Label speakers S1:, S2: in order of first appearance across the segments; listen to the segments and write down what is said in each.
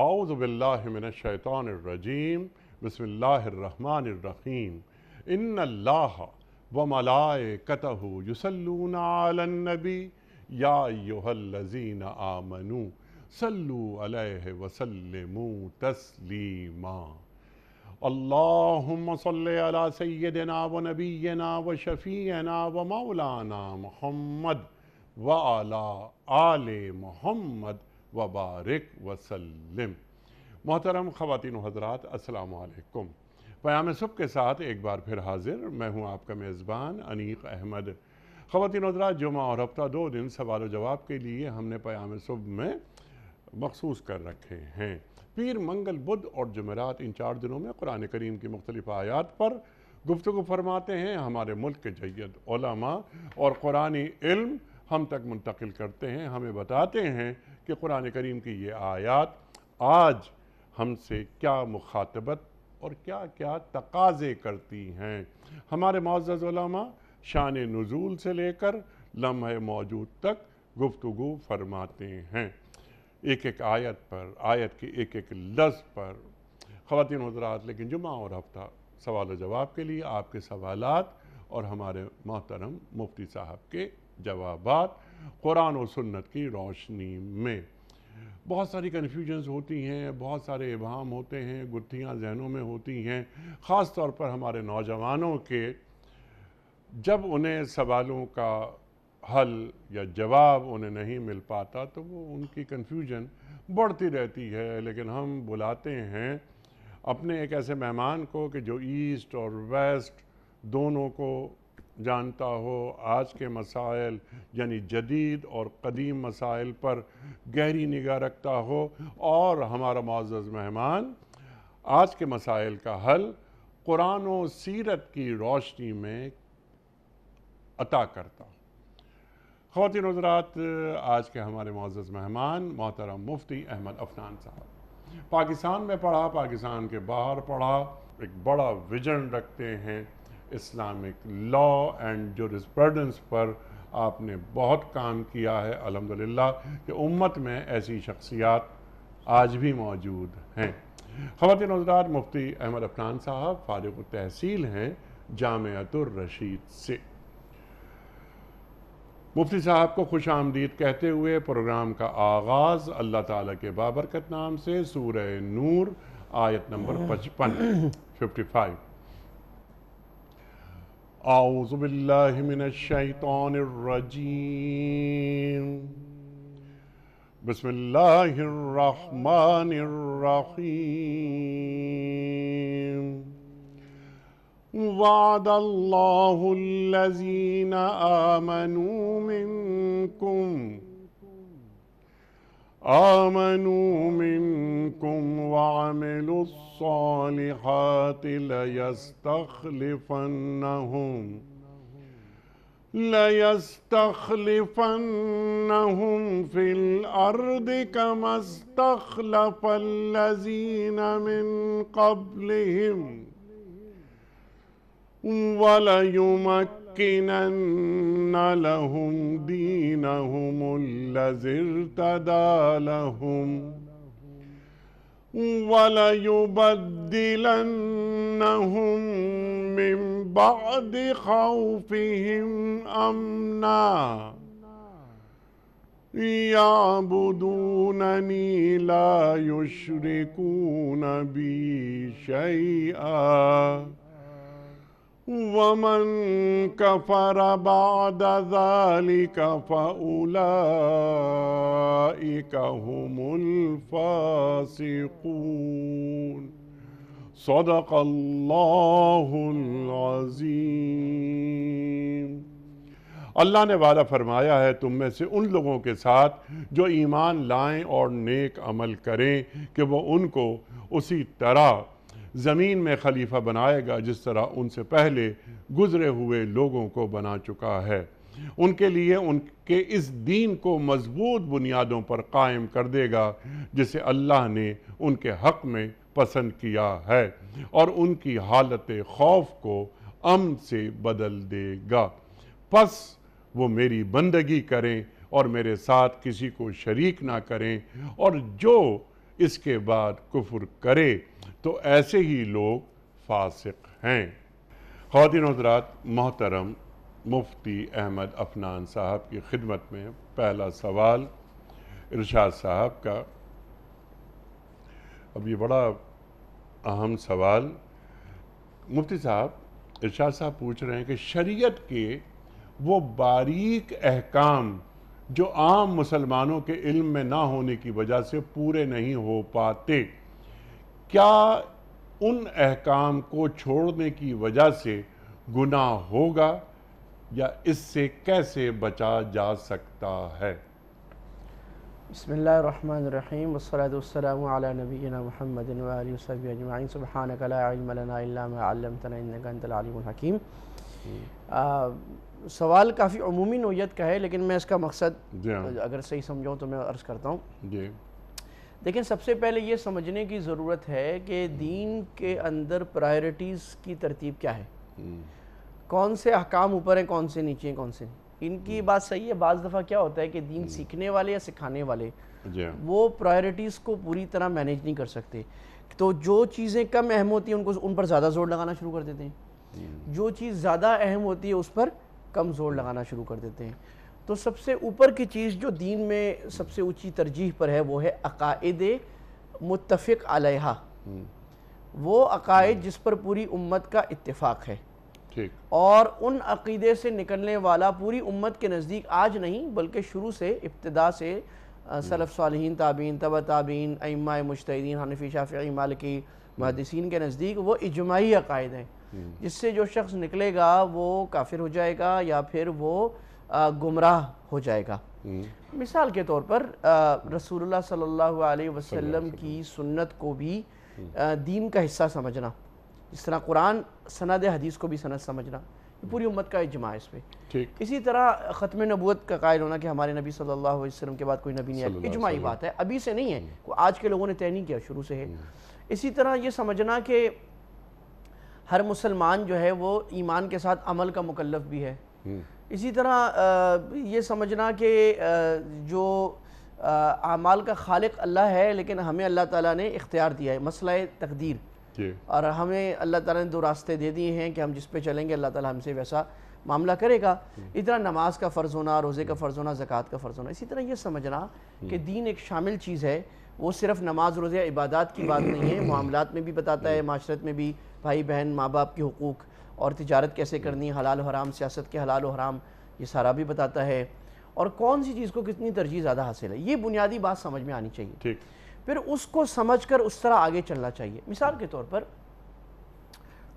S1: اعوذ باللہ من الشیطان الرجیم بسم اللہ الرحمن الرحیم ان اللہ وملائکتہ یصلون علی النبی یا ایہا الذین آمنوا صلوا علیہ وسلموا تسلیما اللہم صلی علی سیدنا و نبینا و شفیعنا و مولانا محمد وعلی آل محمد وبارک وسلم۔ محترم خواتین و حضرات، السلام علیکم۔ پیام صبح کے ساتھ ایک بار پھر حاضر میں ہوں آپ کا میزبان انیق احمد۔ خواتین و حضرات، جمعہ اور ہفتہ 2 دن سوال و جواب کے لیے ہم نے پیام صبح میں مخصوص کر رکھے ہیں۔ پیر، منگل، بدھ اور جمعرات، ان 4 دنوں میں قرآن کریم کی مختلف آیات پر گفتگو فرماتے ہیں۔ ہمارے ملک کے جید علماء اور قرآنی علم ہم تک منتقل کرتے ہیں، ہمیں بتاتے ہیں کہ قرآن کریم کی یہ آیات آج ہم سے کیا مخاطبت اور کیا کیا تقاضے کرتی ہیں۔ ہمارے معزز علماء شان نزول سے لے کر لمحہ موجود تک گفتگو فرماتے ہیں، ایک ایک آیت پر، آیت کے ایک ایک لفظ پر۔ خواتین و حضرات، لیکن جمعہ اور ہفتہ سوال و جواب کے لیے آپ کے سوالات اور ہمارے محترم مفتی صاحب کے جوابات قرآن و سنت کی روشنی میں۔ بہت ساری کنفیوژنز ہوتی ہیں، بہت سارے ابہام ہوتے ہیں، گتھیاں ذہنوں میں ہوتی ہیں، خاص طور پر ہمارے نوجوانوں کے۔ جب انہیں سوالوں کا حل یا جواب انہیں نہیں مل پاتا تو وہ ان کی کنفیوژن بڑھتی رہتی ہے۔ لیکن ہم بلاتے ہیں اپنے ایک ایسے مہمان کو کہ جو ایسٹ اور ویسٹ دونوں کو جانتا ہو، آج کے مسائل یعنی جدید اور قدیم مسائل پر گہری نگاہ رکھتا ہو، اور ہمارا معزز مہمان آج کے مسائل کا حل قرآن و سیرت کی روشنی میں عطا کرتا ہو۔ خواتین و حضرات، آج کے ہمارے معزز مہمان محترم مفتی احمد عفنان صاحب پاکستان میں پڑھا، پاکستان کے باہر پڑھا، ایک بڑا ویژن رکھتے ہیں اسلامک لا اینڈ جورسپروڈنس پر۔ آپ نے بہت کام کیا ہے، الحمدللہ کہ امت میں ایسی شخصیات آج بھی موجود ہیں۔ خواتین و حضرات، مفتی احمد عفنان صاحب فارغ التحصیل ہیں جامعۃ الرشید سے۔ مفتی صاحب کو خوش آمدید کہتے ہوئے پروگرام کا آغاز اللہ تعالیٰ کے بابرکت نام سے سورہ نور آیت نمبر 55 اعوذ باللہ من الشیطان الرجیم بسم اللہ الرحمن الرحیم وعد اللہ الذین آمنوا منکم وعملوا الصالحات لَيَسْتَخْلِفَنَّهُمْ فِي الْأَرْضِ كَمَا اسْتَخْلَفَ الَّذِينَ مِنْ قَبْلِهِمْ وَلَيُمَكِّنَنَّ لَهُمْ دِينَهُمُ الَّذِي ارْتَضَىٰ لَهُمْ وَلَيُبَدِّلَنَّهُمْ مِنْ بَعْدِ خَوْفِهِمْ أَمْنًا يَعْبُدُونَنِي لَا يُشْرِكُونَ بِي شَيْئًا وَمَنْ كَفَرَ بَعْدَ ذَلِكَ فَأُولَئِكَ هُمُ الْفَاسِقُونَ۔ صدق اللہ العظیم۔ اللہ نے وعدہ فرمایا ہے تم میں سے ان لوگوں کے ساتھ جو ایمان لائیں اور نیک عمل کریں کہ وہ ان کو اسی طرح زمین میں خلیفہ بنائے گا جس طرح ان سے پہلے گزرے ہوئے لوگوں کو بنا چکا ہے۔ ان کے لیے ان کے اس دین کو مضبوط بنیادوں پر قائم کر دے گا جسے اللہ نے ان کے حق میں پسند کیا ہے، اور ان کی حالت خوف کو امن سے بدل دے گا۔ پس وہ میری بندگی کریں اور میرے ساتھ کسی کو شریک نہ کریں، اور جو اس کے بعد کفر کرے تو ایسے ہی لوگ فاسق ہیں۔ خواتین و حضرات، محترم مفتی احمد عفنان صاحب کی خدمت میں پہلا سوال ارشاد صاحب کا۔ اب یہ بڑا اہم سوال، مفتی صاحب ارشاد صاحب پوچھ رہے ہیں کہ شریعت کے وہ باریک احکام جو عام مسلمانوں کے علم میں نہ ہونے کی وجہ سے پورے نہیں ہو پاتے، کیا ان احکام کو چھوڑنے کی وجہ سے گناہ ہوگا یا اس سے کیسے بچا جا سکتا ہے؟
S2: بسم اللہ الرحمن الرحیم والصلاة والسلام علی نبینا محمد وآلہ وصحبہ اجمعین سبحانک لا علم لنا الا ما علمتنا انک انت العلیم الحکیم۔ سوال کافی عمومی نوعیت کا ہے، لیکن میں اس کا مقصد اگر صحیح سمجھوں تو میں عرض کرتا ہوں۔ دیکھیں، سب سے پہلے یہ سمجھنے کی ضرورت ہے کہ دین کے اندر پرائرٹیز کی ترتیب کیا ہے، کون سے احکام اوپر ہیں، کون سے نیچے ہیں، کون سے نہیں۔ ان کی بات صحیح ہے، بعض دفعہ کیا ہوتا ہے کہ دین سیکھنے والے یا سکھانے والے وہ پرائرٹیز کو پوری طرح مینیج نہیں کر سکتے، تو جو چیزیں کم اہم ہوتی ہیں ان پر زیادہ زور لگانا شروع کر دیتے ہیں، جو چیز زیادہ اہم ہوتی ہے اس پر کم زور لگانا شروع کر دیتے ہیں۔ تو سب سے اوپر کی چیز جو دین میں سب سے اونچی ترجیح پر ہے وہ ہے عقائد متفق علیہا، وہ عقائد جس پر پوری امت کا اتفاق ہے، اور ان عقیدے سے نکلنے والا پوری امت کے نزدیک آج نہیں بلکہ شروع سے، ابتدا سے سلف صالحین، تابعین، تبع تابعین، ائمہ مجتہدین، حنفی، شافعی، مالکی، محدثین کے نزدیک وہ اجماعی عقائد ہیں، جس سے جو شخص نکلے گا وہ کافر ہو جائے گا یا پھر وہ گمراہ ہو جائے گا۔ مثال کے طور پر رسول اللہ صلی اللہ علیہ وسلم کی سنت کو بھی دین کا حصہ سمجھنا، جس طرح قرآن سند حدیث کو بھی سند سمجھنا، یہ پوری امت کا اجماع ہے اس پہ۔ اسی طرح ختم نبوت کا قائل ہونا کہ ہمارے نبی صلی اللہ علیہ وسلم کے بعد کوئی نبی نہیں آیا، اجماعی بات ہے، ابھی سے نہیں ہے، آج کے لوگوں نے طے نہیں کیا، شروع سے ہے۔ اسی طرح یہ سمجھنا کہ ہر مسلمان جو ہے وہ ایمان کے ساتھ عمل کا مکلف بھی ہے۔ اسی طرح یہ سمجھنا کہ جو اعمال کا خالق اللہ ہے لیکن ہمیں اللہ تعالیٰ نے اختیار دیا ہے، مسئلہ تقدیر، اور ہمیں اللہ تعالیٰ نے دو راستے دے دیے ہیں کہ ہم جس پہ چلیں گے اللہ تعالیٰ ہم سے ویسا معاملہ کرے گا۔ اسی طرح نماز کا فرض ہونا، روزے کا فرض ہونا، زکوٰۃ کا فرض ہونا۔ اسی طرح یہ سمجھنا کہ دین ایک شامل چیز ہے، وہ صرف نماز، روزے، عبادات کی بات نہیں ہے، معاملات میں بھی بتاتا ہے، معاشرت میں بھی، بھائی بہن، ماں باپ کے حقوق، اور تجارت کیسے کرنی ہے، حلال و حرام، سیاست کے حلال و حرام، یہ سارا بھی بتاتا ہے، اور کون سی چیز کو کتنی ترجیح زیادہ حاصل ہے، یہ بنیادی بات سمجھ میں آنی چاہیے۔ پھر اس کو سمجھ کر اس طرح آگے چلنا چاہیے۔ مثال کے طور پر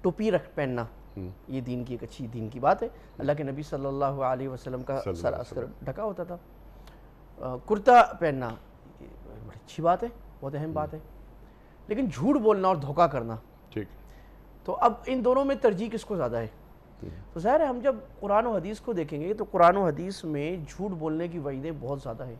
S2: ٹوپی پہننا، یہ دین کی ایک اچھی دین کی بات ہے، اللہ کے نبی صلی اللہ علیہ وسلم کا سر اثر ڈھکا ہوتا تھا۔ کرتا پہننا بڑی اچھی بات ہے، بہت اہم بات ہے، لیکن جھوٹ بولنا اور دھوکہ کرنا، تو اب ان دونوں میں ترجیح کس کو زیادہ ہے؟ تو ظاہر ہے ہم جب قرآن و حدیث کو دیکھیں گے تو قرآن و حدیث میں جھوٹ بولنے کی وعیدیں بہت زیادہ ہیں،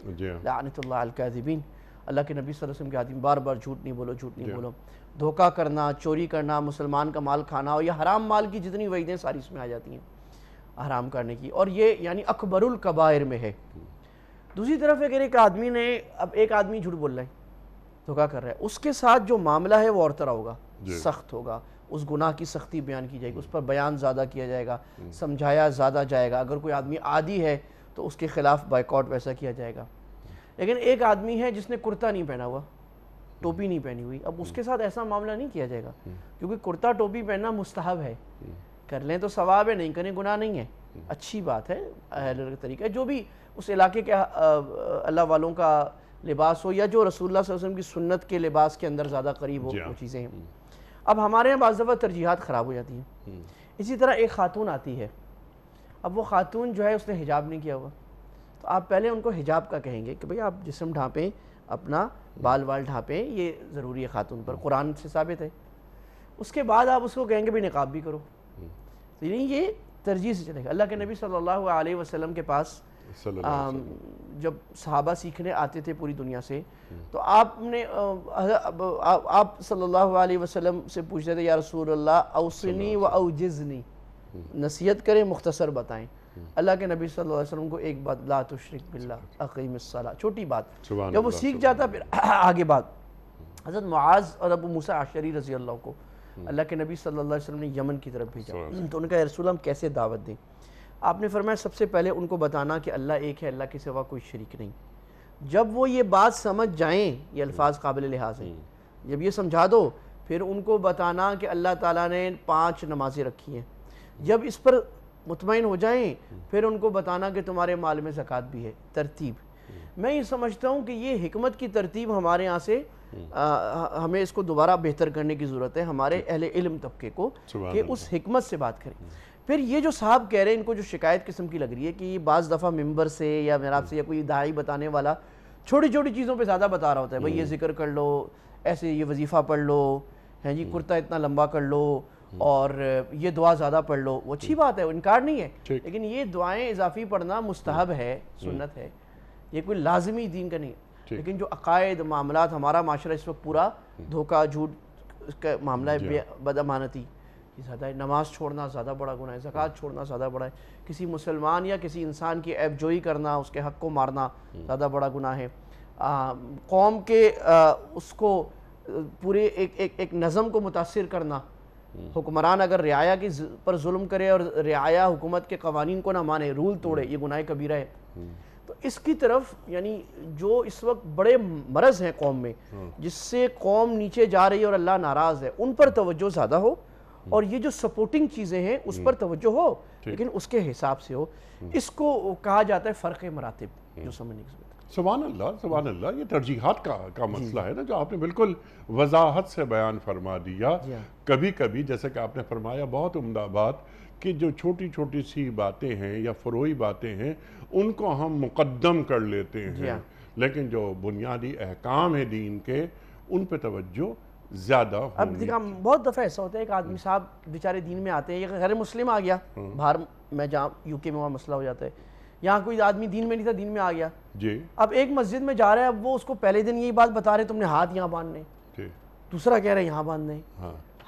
S2: لعنت اللہ علی الکاذبین، اللہ کے نبی صلی اللہ علیہ وسلم کے حدیث بار بار جھوٹ نہیں بولو، جھوٹ نہیں بولو، دھوکہ کرنا، چوری کرنا، مسلمان کا مال کھانا، اور یہ حرام مال کی جتنی وعیدیں ساری اس میں آ جاتی ہیں حرام کرنے کی، اور یہ یعنی اکبر الکبائر میں ہے۔ دوسری طرف اگر ایک آدمی نے، اب ایک آدمی جھوٹ بول رہا ہے، دھوکہ کر رہا ہے، اس کے ساتھ جو معاملہ ہے وہ اور طرح ہوگا، سخت ہوگا، اس گناہ کی سختی بیان کی جائے گی، اس پر بیان زیادہ کیا جائے گا، سمجھایا زیادہ جائے گا، اگر کوئی آدمی عادی ہے تو اس کے خلاف بائیکاٹ ویسا کیا جائے گا۔ لیکن ایک آدمی ہے جس نے کرتا نہیں پہنا ہوا، ٹوپی نہیں پہنی ہوئی، اب اس کے ساتھ ایسا معاملہ نہیں کیا جائے گا، کیونکہ کرتا ٹوپی پہننا مستحب ہے، کر لیں تو ثواب ہے، نہیں کریں گناہ نہیں ہے، اچھی بات ہے، اہل طریقہ، جو بھی اس علاقے کے اللہ والوں کا لباس ہو، یا جو رسول اللہ صلی اللہ علیہ وسلم کی سنت کے لباس کے اندر زیادہ قریب ہو، وہ چیزیں ہیں۔ اب ہمارے یہاں بعض دفعہ ترجیحات خراب ہو جاتی ہیں۔ اسی طرح ایک خاتون آتی ہے، اب وہ خاتون جو ہے اس نے حجاب نہیں کیا ہوا، تو آپ پہلے ان کو حجاب کا کہیں گے کہ بھئی آپ جسم ڈھانپیں، اپنا بال وال ڈھانپیں، یہ ضروری ہے خاتون پر، قرآن سے ثابت ہے۔ اس کے بعد آپ اس کو کہیں گے بھی نقاب بھی کرو، تو یہ ترجیح سے چلے گا۔ اللہ کے نبی صلی اللہ علیہ وسلم کے پاس جب صحابہ سیکھنے آتے تھے پوری دنیا سے، تو آپ نے آپ صلی اللہ علیہ وسلم سے پوچھتے تھے، یا رسول اللہ اوصنی و اوجزنی، نصیحت کریں، مختصر بتائیں۔ اللہ کے نبی صلی اللہ علیہ وسلم کو ایک بات، لا تشرک باللہ، اقیم الصلاۃ، چھوٹی بات، جب وہ سیکھ جاتا پھر آگے بات حضرت معاذ اور ابو موسیٰ عشری رضی اللہ کو اللہ کے نبی صلی اللہ علیہ وسلم نے یمن کی طرف بھیجا، تو انہوں نے کہا یا رسول اللہ ہم کیسے دعوت دیں؟ آپ نے فرمایا سب سے پہلے ان کو بتانا کہ اللہ ایک ہے، اللہ کے سوا کوئی شریک نہیں۔ جب وہ یہ بات سمجھ جائیں، یہ الفاظ قابل لحاظ ہیں، جب یہ سمجھا دو پھر ان کو بتانا کہ اللہ تعالیٰ نے 5 نمازیں رکھی ہیں۔ جب اس پر مطمئن ہو جائیں پھر ان کو بتانا کہ تمہارے مال میں زکوٰۃ بھی ہے۔ ترتیب میں یہ سمجھتا ہوں کہ یہ حکمت کی ترتیب ہمارے یہاں سے ہمیں اس کو دوبارہ بہتر کرنے کی ضرورت ہے ہمارے اہل علم طبقے کو، کہ اس حکمت سے بات کریں۔ پھر یہ جو صاحب کہہ رہے ہیں ان کو جو شکایت قسم کی لگ رہی ہے کہ یہ بعض دفعہ ممبر سے یا محراب سے یا کوئی داعی بتانے والا چھوٹی چھوٹی چیزوں پہ زیادہ بتا رہا ہوتا ہے، بھئی یہ ذکر کر لو، ایسے یہ وظیفہ پڑھ لو، ہیں جی کرتا اتنا لمبا کر لو، اور یہ دعا زیادہ پڑھ لو۔ وہ اچھی بات ہے، انکار نہیں ہے، لیکن یہ دعائیں اضافی پڑھنا مستحب ہے، سنت ہے، یہ کوئی لازمی دین کا نہیں ہے۔ لیکن جو عقائد معاملات ہمارا معاشرہ اس وقت پورا دھوکہ جھوٹ کا معاملہ ہے، بدامانتی زیادہ ہے، نماز چھوڑنا زیادہ بڑا گناہ ہے، زکوٰۃ چھوڑنا زیادہ بڑا ہے، کسی مسلمان یا کسی انسان کی عیب جوئی کرنا، اس کے حق کو مارنا زیادہ بڑا گناہ ہے، قوم کے اس کو پورے ایک نظم کو متاثر کرنا، حکمران اگر رعایا کی پر ظلم کرے اور رعایا حکومت کے قوانین کو نہ مانے، رول توڑے، یہ گناہ کبیرہ ہے۔ تو اس کی طرف یعنی جو اس وقت بڑے مرض ہیں قوم میں، جس سے قوم نیچے جا رہی ہے اور اللہ ناراض ہے، ان پر توجہ زیادہ ہو، اور یہ جو سپورٹنگ چیزیں ہیں اس پر توجہ ہو، لیکن اس کے حساب سے ہو۔ اس کو کہا جاتا ہے فرق مراتب، جو سمجھنے کی ضرورت ہے۔
S1: سبحان اللہ، سبحان اللہ، یہ ترجیحات کا مسئلہ ہے نا، جو آپ نے بالکل وضاحت سے بیان فرما دیا۔ کبھی کبھی جیسے کہ آپ نے فرمایا بہت عمدہ بات، کہ جو چھوٹی چھوٹی سی باتیں ہیں یا فروعی باتیں ہیں ان کو ہم مقدم کر لیتے ہیں، لیکن جو بنیادی احکام ہیں دین کے ان پہ توجہ زیادہ ہونی۔
S2: اب دیکھا بہت دفعہ ایسا ہوتا ہے کہ آدمی صاحب بیچارے دین میں آتے ہیں، یہ غیر مسلم آ گیا باہر، میں جہاں یو کے میں وہاں مسئلہ ہو جاتا ہے، یہاں کوئی آدمی دین میں نہیں تھا، دین میں آ گیا، اب ایک مسجد میں جا رہا ہے، اب وہ اس کو پہلے دن یہی بات بتا رہے تم نے ہاتھ یہاں باندھنے، دوسرا کہہ رہے ہیں یہاں باندھنے،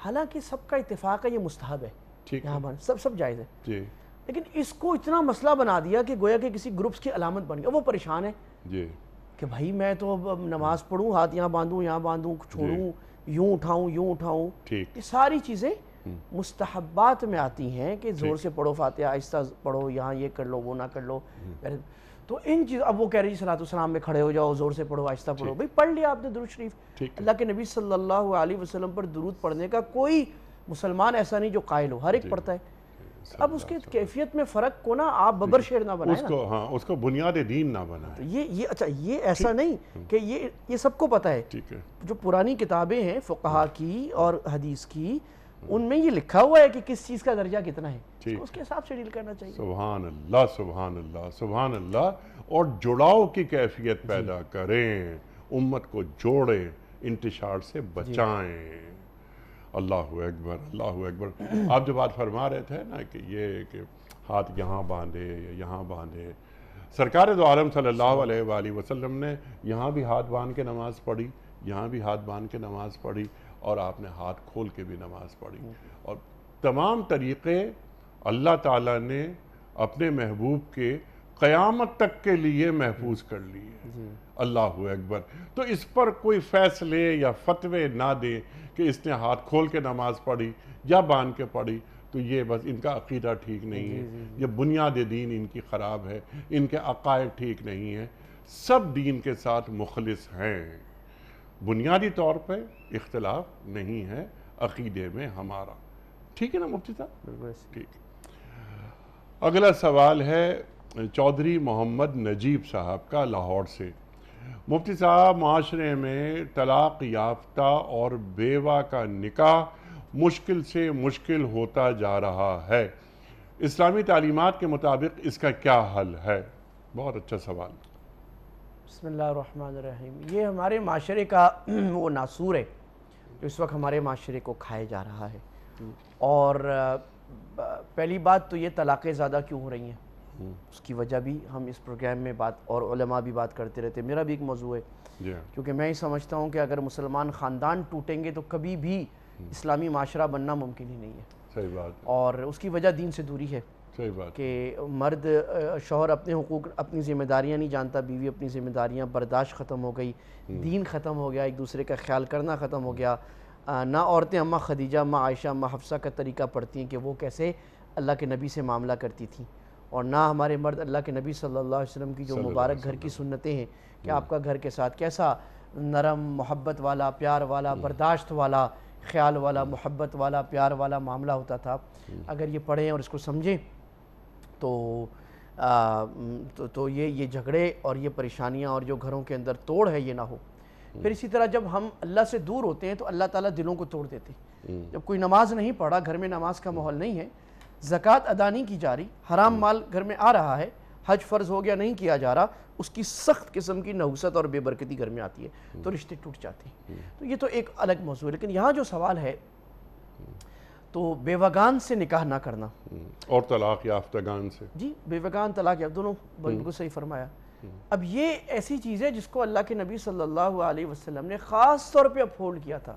S2: حالانکہ سب کا اتفاق ہے یہ مستحب ہے، یہاں باندھنے سب جائز ہے، لیکن اس کو اتنا مسئلہ بنا دیا کہ گویا کہ کسی گروپس کی علامت بن گیا۔ وہ پریشان ہے کہ بھائی میں تو اب نماز پڑھوں، ہاتھ یہاں باندھوں، یہاں باندھوں، چھوڑوں، یوں اٹھاؤں، یوں اٹھاؤں، یہ ساری چیزیں مستحبات میں آتی ہیں کہ زور سے پڑھو فاتحہ، آہستہ پڑھو، یہاں یہ کر لو، وہ نہ کر لو، تو ان چیزوں اب وہ کہہ رہی صلاۃ والسلام میں کھڑے ہو جاؤ، زور سے پڑھو، آہستہ پڑھو، بھئی پڑھ لیا آپ نے درود شریف، اللہ کے نبی صلی اللہ علیہ وسلم پر درود پڑھنے کا کوئی مسلمان ایسا نہیں جو قائل ہو، ہر ایک پڑھتا ہے۔ اب اس کے کیفیت میں فرق کو نا آپ ببر شیر نہ بنائیں نا،
S1: ہاں اس کو بنیاد دین نہ بنائیں۔
S2: یہ اچھا یہ ایسا نہیں کہ یہ سب کو پتہ ہے، جو پرانی کتابیں ہیں فقہا کی اور حدیث کی، ان میں یہ لکھا ہوا ہے کہ کس چیز کا درجہ کتنا ہے، اس کے حساب سے ڈیل کرنا چاہیے۔
S1: سبحان اللہ، سبحان اللہ، سبحان اللہ، اور جڑاؤ کی کیفیت پیدا کریں، امت کو جوڑیں، انتشار سے بچائیں۔ اللہ اکبر، اللہ اکبر۔ آپ جو بات فرما رہے تھے نا کہ یہ کہ ہاتھ یہاں باندھے یا یہاں باندھے، سرکار دو عالم صلی اللہ علیہ وآلہ وسلم نے یہاں بھی ہاتھ باندھ کے نماز پڑھی، یہاں بھی ہاتھ باندھ کے نماز پڑھی، اور آپ نے ہاتھ کھول کے بھی نماز پڑھی، اور تمام طریقے اللہ تعالیٰ نے اپنے محبوب کے قیامت تک کے لیے محفوظ کر لیے۔ اللہ اکبر۔ تو اس پر کوئی فیصلے یا فتوے نہ دیں کہ اس نے ہاتھ کھول کے نماز پڑھی یا باندھ کے پڑھی تو یہ بس ان کا عقیدہ ٹھیک نہیں ہے، یہ بنیاد دین ان کی خراب ہے، ان کے عقائد ٹھیک نہیں ہیں۔ سب دین کے ساتھ مخلص ہیں، بنیادی طور پہ اختلاف نہیں ہے عقیدے میں ہمارا۔ ٹھیک ہے نا مفتی صاحب؟ ٹھیک۔ اگلا سوال ہے چودھری محمد نجیب صاحب کا، لاہور سے۔ مفتی صاحب، معاشرے میں طلاق یافتہ اور بیوہ کا نکاح مشکل سے مشکل ہوتا جا رہا ہے، اسلامی تعلیمات کے مطابق اس کا کیا حل ہے؟ بہت اچھا سوال۔
S2: بسم اللہ الرحمن الرحیم۔ یہ ہمارے معاشرے کا وہ ناسور ہے جو اس وقت ہمارے معاشرے کو کھائے جا رہا ہے، اور پہلی بات تو یہ طلاقیں زیادہ کیوں ہو رہی ہیں، اس کی وجہ بھی ہم اس پروگرام میں بات اور علماء بھی بات کرتے رہتے ہیں، میرا بھی ایک موضوع ہے، کیونکہ میں ہی سمجھتا ہوں کہ اگر مسلمان خاندان ٹوٹیں گے تو کبھی بھی اسلامی معاشرہ بننا ممکن ہی نہیں ہے،
S1: صحیح بات ہے،
S2: اور اس کی وجہ دین سے دوری ہے۔
S1: صحیح بات
S2: کہ مرد شوہر اپنے حقوق اپنی ذمہ داریاں نہیں جانتا، بیوی اپنی ذمہ داریاں، برداشت ختم ہو گئی، دین ختم ہو گیا، ایک دوسرے کا خیال کرنا ختم ہو گیا. نہ عورتیں اماں خدیجہ، اماں عائشہ، اماں حفصہ کا طریقہ پڑھتی ہیں کہ وہ کیسے اللہ کے نبی سے معاملہ کرتی تھیں، اور نہ ہمارے مرد اللہ کے نبی صلی اللہ علیہ وسلم کی جو مبارک گھر کی سنتیں ہیں کہ آپ کا گھر کے ساتھ کیسا نرم، محبت والا، پیار والا، برداشت والا، خیال والا، محبت والا، پیار والا معاملہ ہوتا تھا. اگر یہ پڑھیں اور اس کو سمجھیں تو یہ جھگڑے اور یہ پریشانیاں اور جو گھروں کے اندر توڑ ہے یہ نہ ہو. پھر اسی طرح جب ہم اللہ سے دور ہوتے ہیں تو اللہ تعالیٰ دلوں کو توڑ دیتے ہیں. جب کوئی نماز نہیں پڑھا، گھر میں نماز کا ماحول نہیں ہے، زکوٰۃ ادا نہیں کی جا رہی، حرام مال گھر میں آ رہا ہے، حج فرض ہو گیا نہیں کیا جا رہا، اس کی سخت قسم کی نحوست اور بے برکتی گھر میں آتی ہے تو رشتے ٹوٹ جاتے ہیں. تو یہ تو ایک الگ موضوع ہے. لیکن یہاں جو سوال ہے تو بیوگان سے نکاح نہ کرنا
S1: اور طلاق یافتگان سے.
S2: جی بیوگان، طلاق یافتہ، دونوں بالکل صحیح فرمایا. اب یہ ایسی چیز ہے جس کو اللہ کے نبی صلی اللہ علیہ وسلم نے خاص طور پہ اپہولڈ کیا تھا.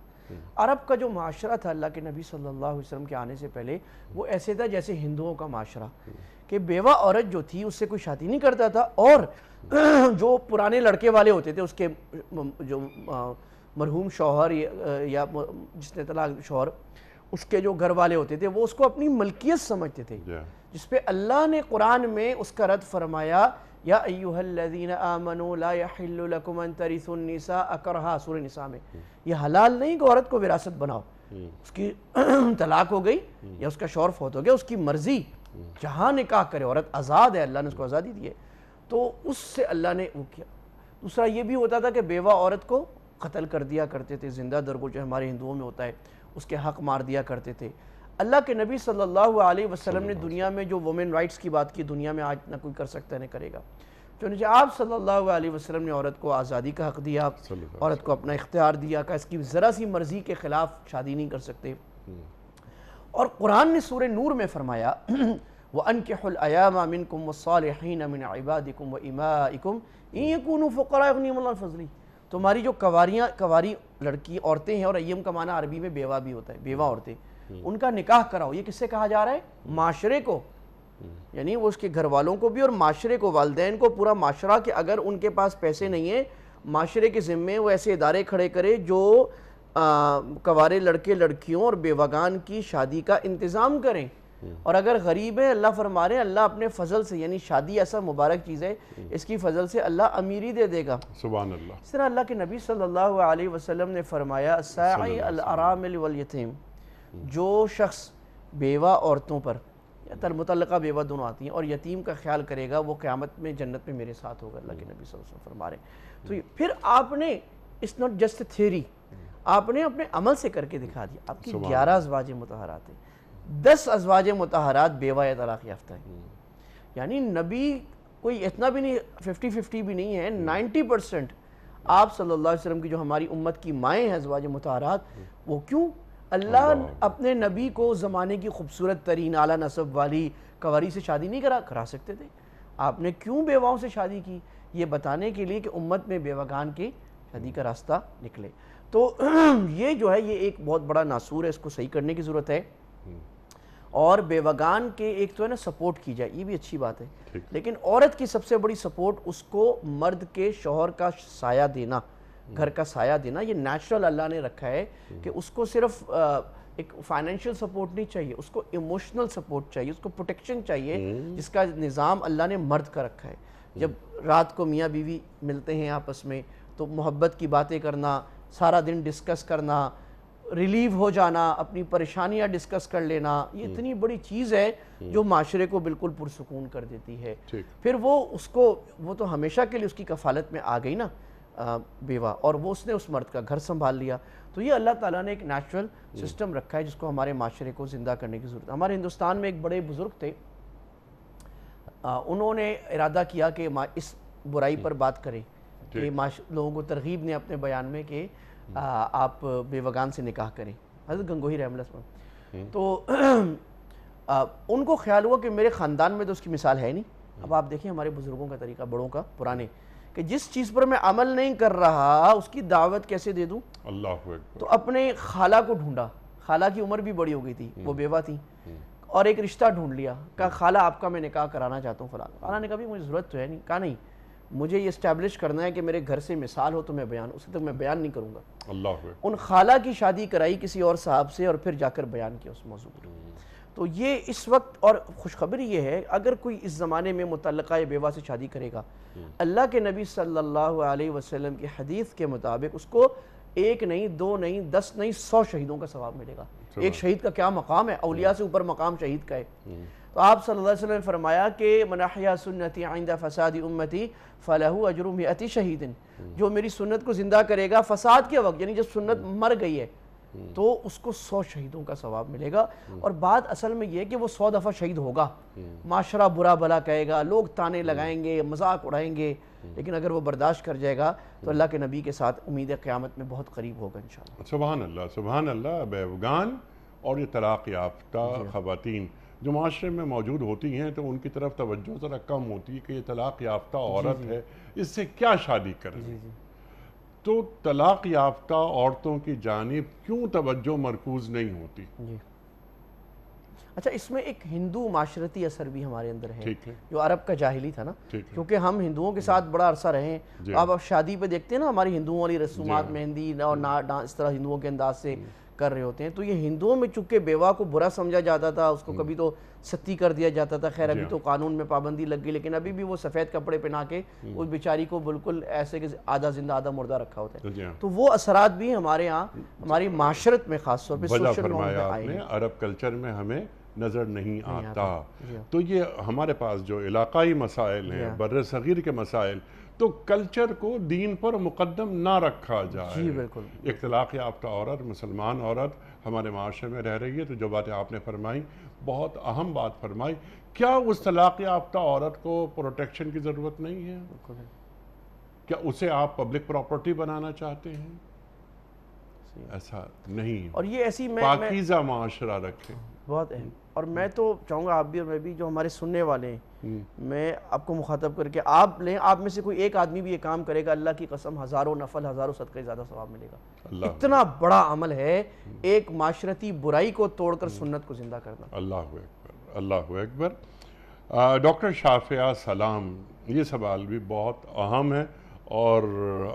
S2: عرب کا جو معاشرہ تھا اللہ کے نبی صلی اللہ علیہ وسلم کے آنے سے پہلے وہ ایسے تھا جیسے ہندوؤں کا معاشرہ، کہ بیوہ عورت جو تھی اس سے کوئی شادی نہیں کرتا تھا، اور جو پرانے لڑکے والے ہوتے تھے اس کے جو مرحوم شوہر یا جس نے طلاق شوہر، اس کے جو گھر والے ہوتے تھے وہ اس کو اپنی ملکیت سمجھتے تھے، جس پہ اللہ نے قرآن میں اس کا رد فرمایا یا ایھا الذین آمنوا لا یحل لکم ان ترثوا النساء کرہا. سورہ نساء میں یہ حلال نہیں کہ عورت کو وراثت بناؤ. اس کی طلاق ہو گئی یا اس کا شوہر فوت ہو گیا، اس کی مرضی جہاں نکاح کرے، عورت آزاد ہے، اللہ نے اس کو آزادی دی ہے. تو اس سے اللہ نے وہ کیا. دوسرا یہ بھی ہوتا تھا کہ بیوہ عورت کو قتل کر دیا کرتے تھے، زندہ درگو جو ہمارے ہندوؤں میں ہوتا ہے اس کے حق مار دیا کرتے تھے. اللہ کے نبی صلی اللہ علیہ وسلم نے دنیا میں جو وومن رائٹس کی بات کی، دنیا میں آج نہ کوئی کر سکتا ہے نہ کرے گا. چنانچہ آپ صلی اللہ علیہ وسلم نے عورت کو آزادی کا حق دیا، عورت کو اپنا اختیار دیا کہ اس کی ذرا سی مرضی کے خلاف شادی نہیں کر سکتے. اور قرآن نے سورہ نور میں فرمایا وَأَنْكِحُوا الْأَيَامَ مِنْكُمْ وَالصَّالِحِينَ مِنْ عِبَادِكُمْ وَإِمَائِكُمْ إِنْ يَكُونُوا فُقَرَاءَ يُغْنِيهِمُ اللَّهُ مِنْ فَضْلِهِ. تمہاری جو کواری لڑکی عورتیں ہیں، اور ایم کا معنی عربی میں بیوہ بھی ہوتا ہے، بیوہ عورتیں، ان کا نکاح کراؤ. یہ کس سے کہا جا رہا ہے؟ معاشرے کو، یعنی وہ اس کے گھر والوں کو بھی اور معاشرے کو، والدین کو، پورا معاشرہ. کہ اگر ان کے پاس پیسے نہیں ہیں، معاشرے کے ذمے وہ ایسے ادارے کھڑے کرے جو کوارے لڑکے لڑکیوں اور بیوگان کی شادی کا انتظام کریں. اور اگر غریب ہیں، اللہ فرما رہے ہیں اللہ اپنے فضل سے، یعنی شادی ایسا مبارک چیز ہے اس کی فضل سے اللہ امیری دے دے گا.
S1: سبحان اللہ.
S2: اس طرح اللہ کے نبی صلی اللہ علیہ وسلم نے فرمایا الساعی الارامل والیتیم، جو شخص بیوہ عورتوں پر یا متعلقہ بیوہ دونوں آتی ہیں اور یتیم کا خیال کرے گا وہ قیامت میں جنت میں میرے ساتھ ہوگا. اللہ کے نبی صلی اللہ علیہ وسلم فرما رہے ہیں. تو پھر آپ نے اٹس ناٹ جسٹ تھیوری، آپ نے اپنے عمل سے کر کے دکھا دیا. آپ کی 11 ازواج مطہرات ہیں، 10 ازواج مطہرات بیوہ یا طلاق یافتہ ہیں. یعنی نبی کوئی اتنا بھی نہیں 50-50 بھی نہیں ہے، 90% آپ صلی اللہ علیہ وسلم کی جو ہماری امت کی مائیں ہیں ازواج مطہرات، وہ کیوں؟ اللہ اپنے نبی کو زمانے کی خوبصورت ترین اعلیٰ نسب والی کنواری سے شادی نہیں کرا سکتے تھے. آپ نے کیوں بیواؤں سے شادی کی؟ یہ بتانے کے لیے کہ امت میں بیوگان کی شادی کا راستہ نکلے. تو یہ جو ہے یہ ایک بہت بڑا ناسور ہے، اس کو صحیح کرنے کی ضرورت ہے. اور بیوگان کے ایک تو ہے نا سپورٹ کی جائے، یہ بھی اچھی بات ہے، لیکن عورت کی سب سے بڑی سپورٹ اس کو مرد کے شوہر کا سایہ دینا، گھر کا سایہ دینا. یہ نیچرل اللہ نے رکھا ہے کہ اس کو صرف ایک فائنینشیل سپورٹ نہیں چاہیے، اس کو ایموشنل سپورٹ چاہیے، اس کو پروٹیکشن چاہیے، جس کا نظام اللہ نے مرد کا رکھا ہے. جب رات کو میاں بیوی ملتے ہیں آپس میں تو محبت کی باتیں کرنا، سارا دن ڈسکس کرنا، ریلیو ہو جانا، اپنی پریشانیاں ڈسکس کر لینا، یہ اتنی بڑی چیز ہے جو معاشرے کو بالکل پرسکون کر دیتی ہے. پھر وہ تو ہمیشہ کے لیے اس کی کفالت میں آ گئی نا بیوہ، اور وہ اس نے اس مرد کا گھر سنبھال لیا. تو یہ اللہ تعالیٰ نے ایک نیچرل سسٹم رکھا ہے جس کو ہمارے معاشرے کو زندہ کرنے کی ضرورت ہے. ہمارے ہندوستان میں ایک بڑے بزرگ تھے، انہوں نے ارادہ کیا کہ اس برائی پر بات کریں کہ لوگوں کو ترغیب نے اپنے بیان میں کہ آپ بیوگان سے نکاح کریں، حضرت گنگوہی رحمہ اللہ وسلم. تو ان کو خیال ہوا کہ میرے خاندان میں تو اس کی مثال ہے نہیں. اب آپ دیکھیں ہمارے بزرگوں کا طریقہ، بڑوں کا، پرانے، کہ جس چیز پر میں عمل نہیں کر رہا اس کی دعوت کیسے دے دوں. اللہ اکبر. تو اپنے خالہ کو ڈھونڈا، خالہ کی عمر بھی بڑی ہو گئی تھی، وہ بیوہ تھی، اور ایک رشتہ ڈھونڈ لیا، کہا خالہ آپ کا میں نکاح کرانا چاہتا ہوں فلاں، خالہ نے کہا بھی مجھے ضرورت تو ہے نہیں، کہا نہیں مجھے یہ اسٹیبلش کرنا ہے کہ میرے گھر سے مثال ہو تو میں بیان، اسے تک میں بیان نہیں کروں گا۔
S1: اللہ
S2: ان خالہ کی شادی کرائی کسی اور صاحب سے اور پھر جا کر بیان کیا اس موضوع پر۔ تو یہ اس وقت، اور خوشخبری یہ ہے اگر کوئی اس زمانے میں متعلقہ بیوہ سے شادی کرے گا، اللہ کے نبی صلی اللہ علیہ وسلم کی حدیث کے مطابق اس کو 1 نہیں 2 نہیں 10 نہیں 100 شہیدوں کا ثواب ملے گا۔ ایک شہید کا کیا مقام ہے، اولیاء سے اوپر مقام شہید کا ہے۔ تو آپ صلی اللہ علیہ وسلم نے فرمایا کہ من احیا سنتی عند فساد امتی فلہ اجر 100 شہید، جو میری سنت کو زندہ کرے گا فساد کے وقت، یعنی جب سنت مر گئی ہے تو اس کو 100 شہیدوں کا ثواب ملے گا۔ اور بات اصل میں یہ ہے کہ وہ 100 دفعہ شہید ہوگا، معاشرہ برا بھلا کہے گا، لوگ تانے لگائیں گے، مذاق اڑائیں گے، لیکن اگر وہ برداشت کر جائے گا تو اللہ کے نبی کے ساتھ امید قیامت میں بہت قریب ہوگا انشاءاللہ۔
S1: سبحان اللہ، سبحان اللہ۔ بیوگان اور یہ طلاق یافتہ خواتین جو معاشرے میں موجود ہوتی ہیں تو ان کی طرف توجہ ذرا کم ہوتی ہے کہ یہ طلاق یافتہ عورت ہے، اس سے کیا شادی کریں۔ تو طلاق یافتہ عورتوں کی جانب کیوں توجہ مرکوز نہیں ہوتی؟
S2: اچھا، اس میں ایک ہندو معاشرتی اثر بھی ہمارے اندر ہے
S1: ٹھیک ہے،
S2: جو عرب کا جاہلی تھا نا، کیونکہ ہم ہندوؤں کے ساتھ بڑا عرصہ رہے ہیں۔ اب شادی پہ دیکھتے ہیں نا ہماری ہندوؤں والی رسومات، مہندی اور اس طرح ہندوؤں کے انداز سے کر رہے ہوتے ہیں، تو یہ ہندوؤں میں چونکہ بیوہ کو برا سمجھا جاتا تھا، اس کو کبھی تو ستی کر دیا جاتا تھا۔ خیر ابھی تو قانون میں پابندی لگ گئی، لیکن ابھی بھی وہ سفید کپڑے پہنا کے اس بیچاری کو بالکل ایسے کہ آدھا زندہ آدھا مردہ رکھا ہوتا ہے۔ تو وہ اثرات بھی ہمارے ہاں ہماری معاشرت میں خاص طور پہ سوشل نارم میں آئے ہیں۔
S1: عرب کلچر میں ہمیں نظر نہیں آتا۔ تو یہ ہمارے پاس جو علاقائی مسائل ہیں، بر صغیر کے مسائل، تو کلچر کو دین پر مقدم نہ رکھا جائے۔
S2: بالکل۔
S1: ایک طلاق یافتہ عورت، مسلمان عورت ہمارے معاشرے میں رہ رہی ہے، تو جو باتیں آپ نے فرمائی بہت اہم بات فرمائی۔ کیا اس طلاق یافتہ عورت کو پروٹیکشن کی ضرورت نہیں ہے؟ کیا اسے آپ پبلک پراپرٹی بنانا چاہتے ہیں؟ ایسا نہیں،
S2: اور یہ ایسی
S1: پاکیزہ معاشرہ رکھیں۔
S2: بہت اہم، اور میں تو چاہوں گا آپ بھی اور میں بھی جو ہمارے سننے والے ہیں، میں آپ کو مخاطب کر کے آپ لیں، آپ میں سے کوئی ایک آدمی بھی یہ کام کرے گا، اللہ کی قسم ہزاروں نفل ہزاروں صدقے زیادہ ثواب ملے گا۔ اتنا بڑا عمل ہے ایک معاشرتی برائی کو توڑ کر سنت کو زندہ کرنا۔
S1: اللہ اکبر، اللہ اکبر۔ ڈاکٹر شافعہ سلام، یہ سوال بھی بہت اہم ہے اور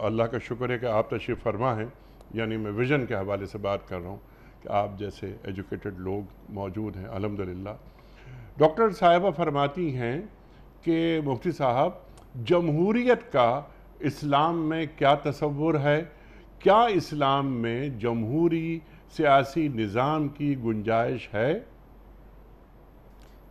S1: اللہ کا شکر ہے کہ آپ تشریف فرما ہیں، یعنی میں ویژن کے حوالے سے بات کر رہا ہوں کہ آپ جیسے ایجوکیٹڈ لوگ موجود ہیں الحمدللہ۔ ڈاکٹر صاحبہ فرماتی ہیں کہ مفتی صاحب، جمہوریت کا اسلام میں کیا تصور ہے؟ کیا اسلام میں جمہوری سیاسی نظام کی گنجائش ہے؟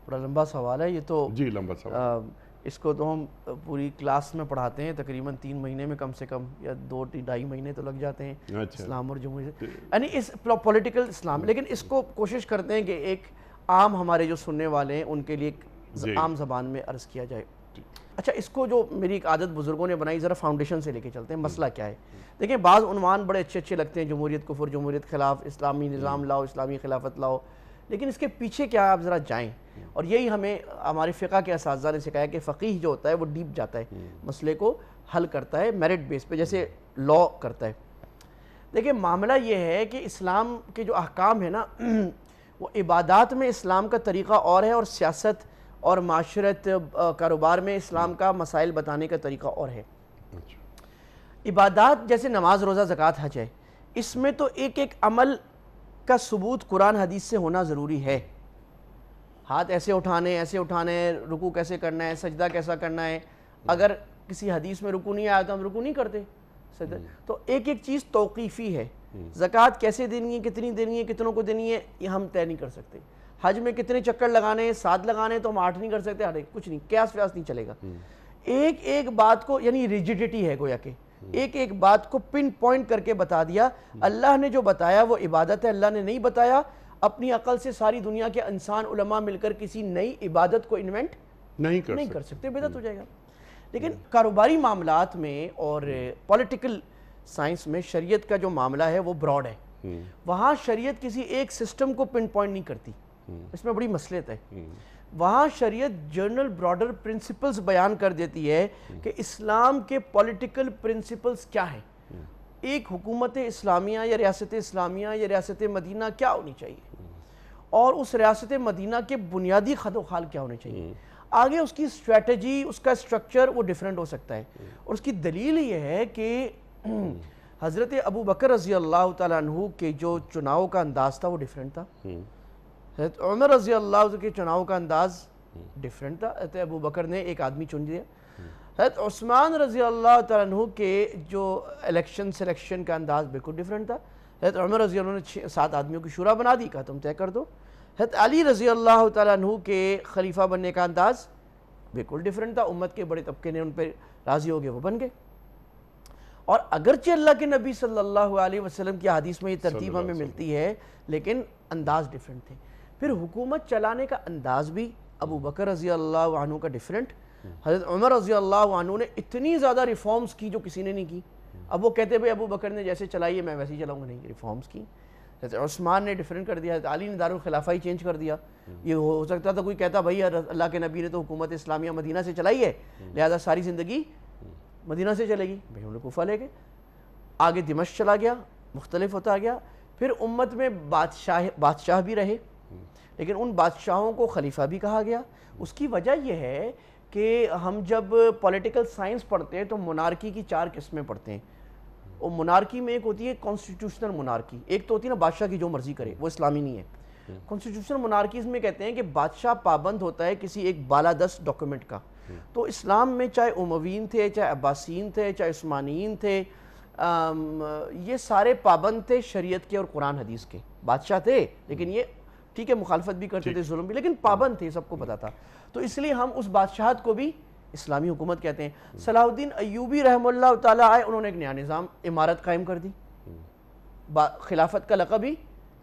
S2: بڑا لمبا سوال ہے یہ تو۔
S1: جی لمبا سوال۔
S2: اس کو تو ہم پوری کلاس میں پڑھاتے ہیں، تقریباً 3 مہینے میں کم سے کم، یا 2-2.5 مہینے تو لگ جاتے ہیں اسلام اور جمہوریت، یعنی اس پولیٹیکل اسلام۔ لیکن اس کو کوشش کرتے ہیں کہ ایک عام ہمارے جو سننے والے ہیں ان کے لیے ایک عام زبان میں عرض کیا جائے۔ اچھا، اس کو جو میری ایک عادت بزرگوں نے بنائی، ذرا فاؤنڈیشن سے لے کے چلتے ہیں، مسئلہ کیا ہے۔ دیکھیں بعض عنوان بڑے اچھے لگتے ہیں، جمہوریت کفر، جمہوریت خلاف، اسلامی نظام لاؤ، اسلامی خلافت لاؤ، لیکن اس کے پیچھے کیا ہے آپ ذرا جائیں۔ اور یہی ہمیں ہمارے فقہ کے اساتذہ نے سکھایا کہ فقیہ جو ہوتا ہے وہ ڈیپ جاتا ہے، مسئلے کو حل کرتا ہے میرٹ بیس پہ، جیسے لا کرتا ہے۔ دیکھیں معاملہ یہ ہے کہ اسلام کے جو احکام ہیں نا، وہ عبادات میں اسلام کا طریقہ اور ہے، اور سیاست اور معاشرت کاروبار میں اسلام کا مسائل بتانے کا طریقہ اور ہے۔ عبادات جیسے نماز، روزہ، زکوٰۃ، حج ہے، اس میں تو ایک ایک عمل کا ثبوت قرآن حدیث سے ہونا ضروری ہے۔ ہاتھ ایسے اٹھانے، رکوع کیسے کرنا ہے، سجدہ کیسا کرنا ہے، اگر کسی حدیث میں رکوع نہیں آیا تو ہم رکوع نہیں کرتے۔ تو ایک ایک چیز توقیفی ہے۔ زکوٰۃ کیسے دینی ہے، کتنی دینی ہے، کتنوں کو دینی ہے، یہ ہم طے نہیں کر سکتے۔ حج میں کتنے چکر لگانے ہیں، 7 لگانے ہیں تو ہم 8 نہیں کر سکتے، کچھ نہیں، قیاس ویاس نہیں چلے گا۔ ایک ایک بات کو، یعنی ریجیڈیٹی ہے گویا کہ ایک ایک بات کو پن پوائنٹ کر کے بتا دیا۔ اللہ نے جو بتایا وہ عبادت ہے، اللہ نے نہیں بتایا اپنی عقل سے ساری دنیا کے انسان علماء مل کر کسی نئی عبادت کو انوینٹ نہیں کر سکتے، بدعت ہو جائے گا۔ لیکن کاروباری معاملات میں اور پولیٹیکل سائنس میں شریعت کا جو معاملہ ہے وہ براڈ ہے، وہاں شریعت کسی ایک سسٹم کو پن پوائنٹ نہیں کرتی، اس میں بڑی مصلحت ہے۔ وہاں شریعت جنرل براڈر پرنسپلز بیان کر دیتی ہے کہ اسلام کے پولیٹیکل پرنسپلز کیا ہیں، ایک حکومت اسلامیہ یا ریاست اسلامیہ یا ریاست مدینہ کیا ہونی چاہیے، اور اس ریاست مدینہ کے بنیادی خط و خال کیا ہونے چاہیے. آگے اس کی اسٹریٹجی، اس کا اسٹرکچر وہ ڈیفرنٹ ہو سکتا ہے. اور اس کی دلیل یہ ہے کہ حضرت ابو بکر رضی اللہ تعالیٰ عنہ کے جو چناؤ کا انداز تھا وہ ڈیفرنٹ تھا. حضرت عمر رضی اللہ عنہ کے چناؤ کا انداز ڈیفرنٹ تھا. حضرت ابو بکر نے ایک آدمی چن دیا. حضرت عثمان رضی اللہ تعالیٰ عنہ کے جو الیکشن سلیکشن کا انداز بالکل ڈیفرنٹ تھا. حضرت عمر رضی اللہ عنہ نے 7 آدمیوں کی شورا بنا دی، کہا تم طے کر دو. حضرت علی رضی اللہ تعالیٰ عنہ کے خلیفہ بننے کا انداز بالکل ڈیفرنٹ تھا. امت کے بڑے طبقے نے ان پہ راضی ہو گئے، وہ بن گئے. اور اگرچہ اللہ کے نبی صلی اللہ علیہ وسلم کی حدیث میں یہ ترتیب ہمیں ملتی ہے، لیکن انداز ڈیفرنٹ تھے. پھر حکومت چلانے کا انداز بھی ابو بکر رضی اللہ عنہ کا ڈیفرنٹ. حضرت عمر رضی اللہ عنہ نے اتنی زیادہ ریفارمز کی جو کسی نے نہیں کی. اب وہ کہتے بھئی ابو بکر نے جیسے چلائی ہے میں ویسے ہی چلاؤں گا، نہیں، ریفارمز کی. حضرت عثمان نے ڈیفرنٹ کر دیا. حضرت علی نے دارالخلافہ ہی چینج کر دیا. یہ ہو سکتا تھا کوئی کہتا بھئی اللہ کے نبی نے تو حکومت اسلامیہ مدینہ سے چلائی ہے، لہذا ساری زندگی مدینہ سے چلے گی. بھئی انہوں نے کوفہ لے گئے، آگے دمشق چلا گیا، مختلف ہوتا گیا. پھر امت میں بادشاہ بھی رہے، لیکن ان بادشاہوں کو خلیفہ بھی کہا گیا. اس کی وجہ یہ ہے کہ ہم جب پولیٹیکل سائنس پڑھتے ہیں تو منارکی کی 4 قسمیں پڑھتے ہیں. اور منارکی میں ایک ہوتی ہے کانسٹیٹیوشنل منارکی، ایک تو ہوتی ہے نا بادشاہ کی جو مرضی کرے، وہ اسلامی نہیں ہے. کانسٹیٹیوشنل منارکیز میں کہتے ہیں کہ بادشاہ پابند ہوتا ہے کسی ایک بالادست ڈاکومنٹ کا. تو اسلام میں چاہے امویین تھے، چاہے عباسیین تھے، چاہے عثمانیین تھے، یہ سارے پابند تھے شریعت کے اور قرآن حدیث کے. بادشاہ تھے لیکن یہ ٹھیک ہے مخالفت بھی کرتے تھے، ظلم بھی، لیکن پابند تھے، سب کو پتا تھا. تو اس لیے ہم اس بادشاہت کو بھی اسلامی حکومت کہتے ہیں. صلاح الدین ایوبی رحمہ اللہ تعالیٰ آئے، انہوں نے ایک نیا نظام امارت قائم کر دی. خلافت کا لقب ہی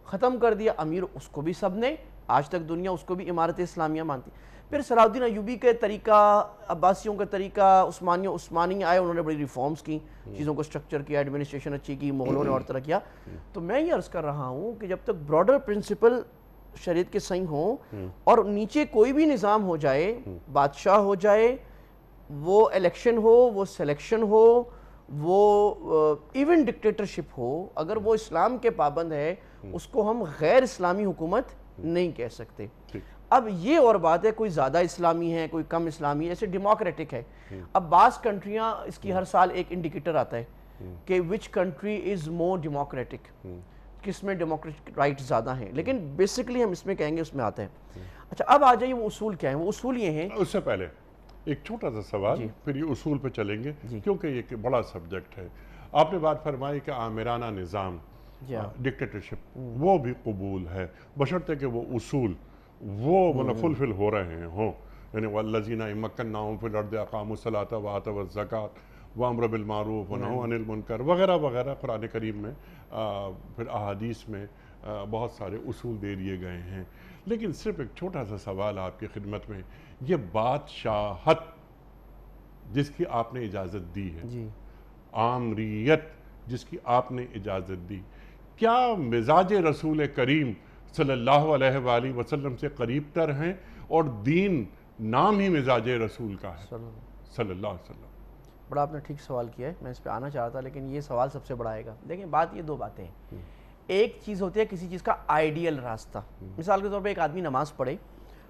S2: ختم کر دیا. امیر اس کو بھی سب نے، آج تک دنیا اس کو بھی امارت اسلامیہ مانتی. پھر صلاح الدین ایوبی کے طریقہ، عباسیوں کا طریقہ، عثمانی آئے، انہوں نے بڑی ریفارمز کی، چیزوں کو سٹرکچر کیا، ایڈمنسٹریشن اچھی کی، مغلوں نے اور طرح کیا. تو میں یہ عرض کر رہا ہوں کہ جب تک براڈر پرنسپل شریعت کے صحیح ہوں اور نیچے کوئی بھی نظام ہو جائے، بادشاہ ہو جائے، وہ الیکشن ہو، وہ سلیکشن ہو، وہ ایون ڈکٹیٹرشپ ہو، اگر وہ اسلام کے پابند ہے اس کو ہم غیر اسلامی حکومت نہیں کہہ سکتے. اب یہ اور بات ہے کوئی زیادہ اسلامی ہے، کوئی کم اسلامی ہے، ایسے ڈیموکریٹک ہے. اب بعض کنٹریاں اس کی ہر سال ایک انڈیکیٹر آتا ہے کہ which country is more democratic, کس میں ڈیموکریٹک رائٹ زیادہ ہیں. لیکن بیسکلی ہم اس میں کہیں گے اس میں آتا ہے. اچھا اب آ جائیے وہ اصول کیا ہیں. وہ اصول یہ ہیں،
S1: اس سے پہلے ایک چھوٹا سا سوال، پھر یہ اصول پہ چلیں گے کیونکہ یہ ایک بڑا سبجیکٹ ہے. آپ نے بات فرمائی کہ آمرانہ نظام، ڈکٹیٹرشپ، وہ بھی قبول ہے بشرطے کہ وہ اصول وہ فلفل ہو رہے ہوں. یعنی والذین مکناہم فی الارض اقاموا الصلاۃ وآتوا الزکاۃ وامروا بالمعروف ونہوا عن المنکر وغیرہ وغیرہ. قرآن کریم میں پھر احادیث میں بہت سارے اصول دے دیے گئے ہیں. لیکن صرف ایک چھوٹا سا سوال آپ کی خدمت میں، یہ بادشاہت جس کی آپ نے اجازت دی ہے، آمریت جس کی آپ نے اجازت دی، کیا مزاج رسول کریم صلی اللہ علیہ وآلہ وسلم سے قریب تر ہیں؟ اور دین نام ہی مزاج رسول کا ہے صلی اللہ علیہ وسلم.
S2: بڑا آپ نے ٹھیک سوال کیا ہے، میں اس پہ آنا چاہتا تھا لیکن یہ سوال سب سے بڑا آئے گا. دیکھیں بات یہ 2 باتیں ہیں. ایک چیز ہوتی ہے کسی چیز کا آئیڈیل راستہ. مثال کے طور پہ ایک آدمی نماز پڑھے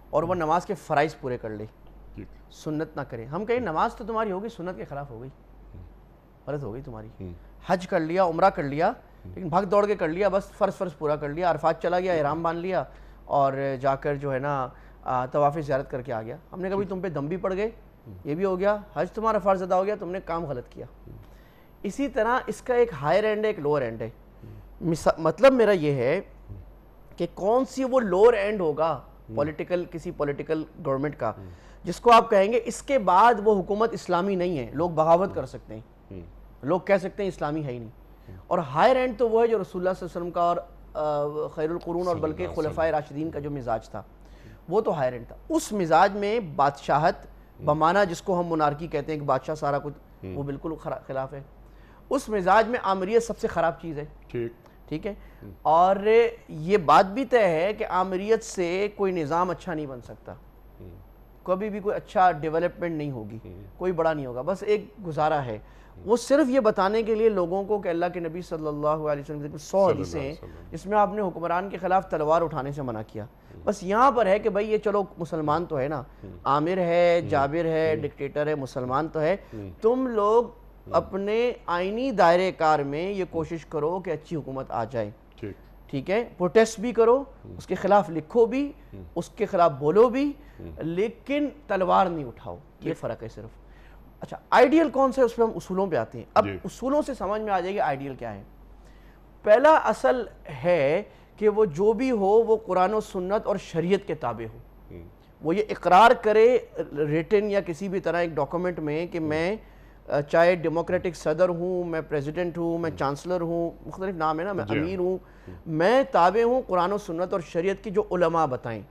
S2: اور وہ نماز کے فرائض پورے کر لے، سنت نہ کرے. ہم کہیں نماز تو تمہاری ہوگی، سنت کے خلاف ہو گئی، غلط ہو گئی تمہاری. حج کر لیا، عمرہ کر لیا، لیکن بھاگ دوڑ کے کر لیا، بس فرض پورا کر لیا. عرفات چلا گیا، احرام باندھ لیا اور جا کر جو ہے نا طواف زیارت کر کے آ گیا. ہم نے کہا تم پہ دم بھی پڑ گئے، یہ بھی ہو گیا، حج تمہارا فرض ادا ہو گیا، تم نے کام غلط کیا. اسی طرح اس کا ایک ہائر اینڈ ہے، ایک لوور اینڈ ہے. مطلب میرا یہ ہے کہ کون سی وہ لوور اینڈ ہوگا کسی پولیٹیکل گورنمنٹ کا جس کو آپ کہیں گے اس کے بعد وہ حکومت اسلامی نہیں ہے، لوگ بغاوت کر سکتے ہیں، لوگ کہہ سکتے ہیں اسلامی ہے ہی نہیں. اور ہائر اینڈ تو وہ ہے جو رسول اللہ صلی اللہ علیہ وسلم کا اور خیر القرون اور بلکہ خلفائے راشدین کا جو مزاج تھا وہ تو ہائر اینڈ تھا. اس مزاج میں بادشاہت بمعنی جس کو ہم منارکی کہتے ہیں کہ بادشاہ سارا کچھ، وہ بالکل خلاف ہے. اس مزاج میں آمریت سب سے خراب چیز ہے. ٹھیک ہے. اور یہ بات بھی طے ہے کہ آمریت سے کوئی نظام اچھا نہیں بن سکتا. کبھی بھی کوئی اچھا ڈیولپمنٹ نہیں ہوگی، کوئی بڑا نہیں ہوگا، بس ایک گزارا ہے۔ وہ صرف یہ بتانے کے لیے لوگوں کو کہ اللہ کے نبی صلی اللہ علیہ وسلم کی 100 حدیثیں ہیں جس میں آپ نے حکمران کے خلاف تلوار اٹھانے سے منع کیا، بس یہاں پر ہے کہ بھائی یہ چلو مسلمان تو ہے نا، عامر ہے، جابر ہے، ڈکٹیٹر ہے، مسلمان تو ہے، تم لوگ اپنے آئینی دائرے کار میں یہ کوشش کرو کہ اچھی حکومت آ جائے، ٹھیک ہے، پروٹیسٹ بھی کرو، اس کے خلاف لکھو بھی، اس کے خلاف بولو بھی، لیکن تلوار نہیں اٹھاؤ، یہ فرق ہے صرف۔ اچھا آئیڈیل کون سے، اس پہ ہم اصولوں پہ آتے ہیں۔ اب اصولوں سے سمجھ میں آ جائے گی آئیڈیل کیا ہے۔ پہلا اصل ہے کہ وہ جو بھی ہو وہ قرآن و سنت اور شریعت کے تابع ہو، وہ یہ اقرار کرے ریٹن یا کسی بھی طرح ایک ڈاکومنٹ میں کہ میں چاہے ڈیموکریٹک صدر ہوں، میں پریزیڈنٹ ہوں، میں چانسلر ہوں، مختلف نام ہے نا، میں امیر ہوں، میں تابع ہوں قرآن و سنت اور شریعت کی جو علماء بتائیں،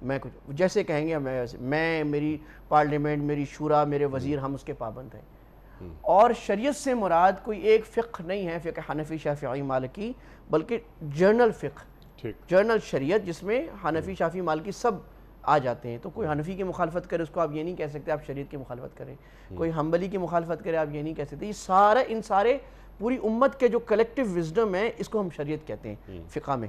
S2: میں کچھ جیسے کہیں گے میں میری پارلیمنٹ، میری شورا، میرے وزیر، ہم اس کے پابند ہیں۔ اور شریعت سے مراد کوئی ایک فقہ نہیں ہے، فقہ حنفی، شافعی، مالکی، بلکہ جرنل فقہ، جرنل شریعت جس میں حنفی، شافعی، مالکی سب آ جاتے ہیں۔ تو کوئی حنفی کی مخالفت کرے اس کو آپ یہ نہیں کہہ سکتے آپ شریعت کی مخالفت کریں، کوئی حنبلی کی مخالفت کرے آپ یہ نہیں کہہ سکتے، یہ سارے ان سارے پوری امت کے جو کلیکٹیو وزڈم ہے اس کو ہم شریعت کہتے ہیں فقہ میں،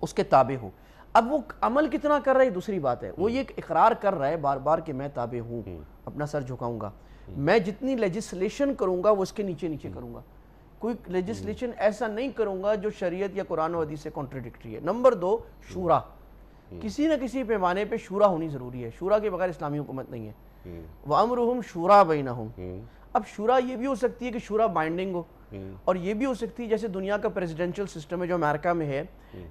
S2: اس کے تابع ہو۔ اب وہ عمل کتنا کر رہا ہے دوسری بات ہے، وہ یہ اقرار کر رہا ہے بار بار کہ میں تابع ہوں، اپنا سر جھکاؤں گا، میں جتنی لیجسلیشن کروں گا وہ اس کے نیچے نیچے کروں گا، کوئی لیجسلیشن ایسا نہیں کروں گا جو شریعت یا قرآن و حدیث سے کانٹرڈکٹری ہے۔ نمبر 2 شورا، کسی نہ کسی پیمانے پہ شورا ہونی ضروری ہے، شورا کے بغیر اسلامی حکومت نہیں ہے۔ وَأَمْرُهُمْ شُورَى بَيْنَهُمْ، اب شورا یہ بھی ہو سکتی ہے کہ شورا بائنڈنگ ہو، اور یہ بھی ہو سکتی ہے جیسے دنیا کا پریزیڈنشل سسٹم ہے جو امریکہ میں ہے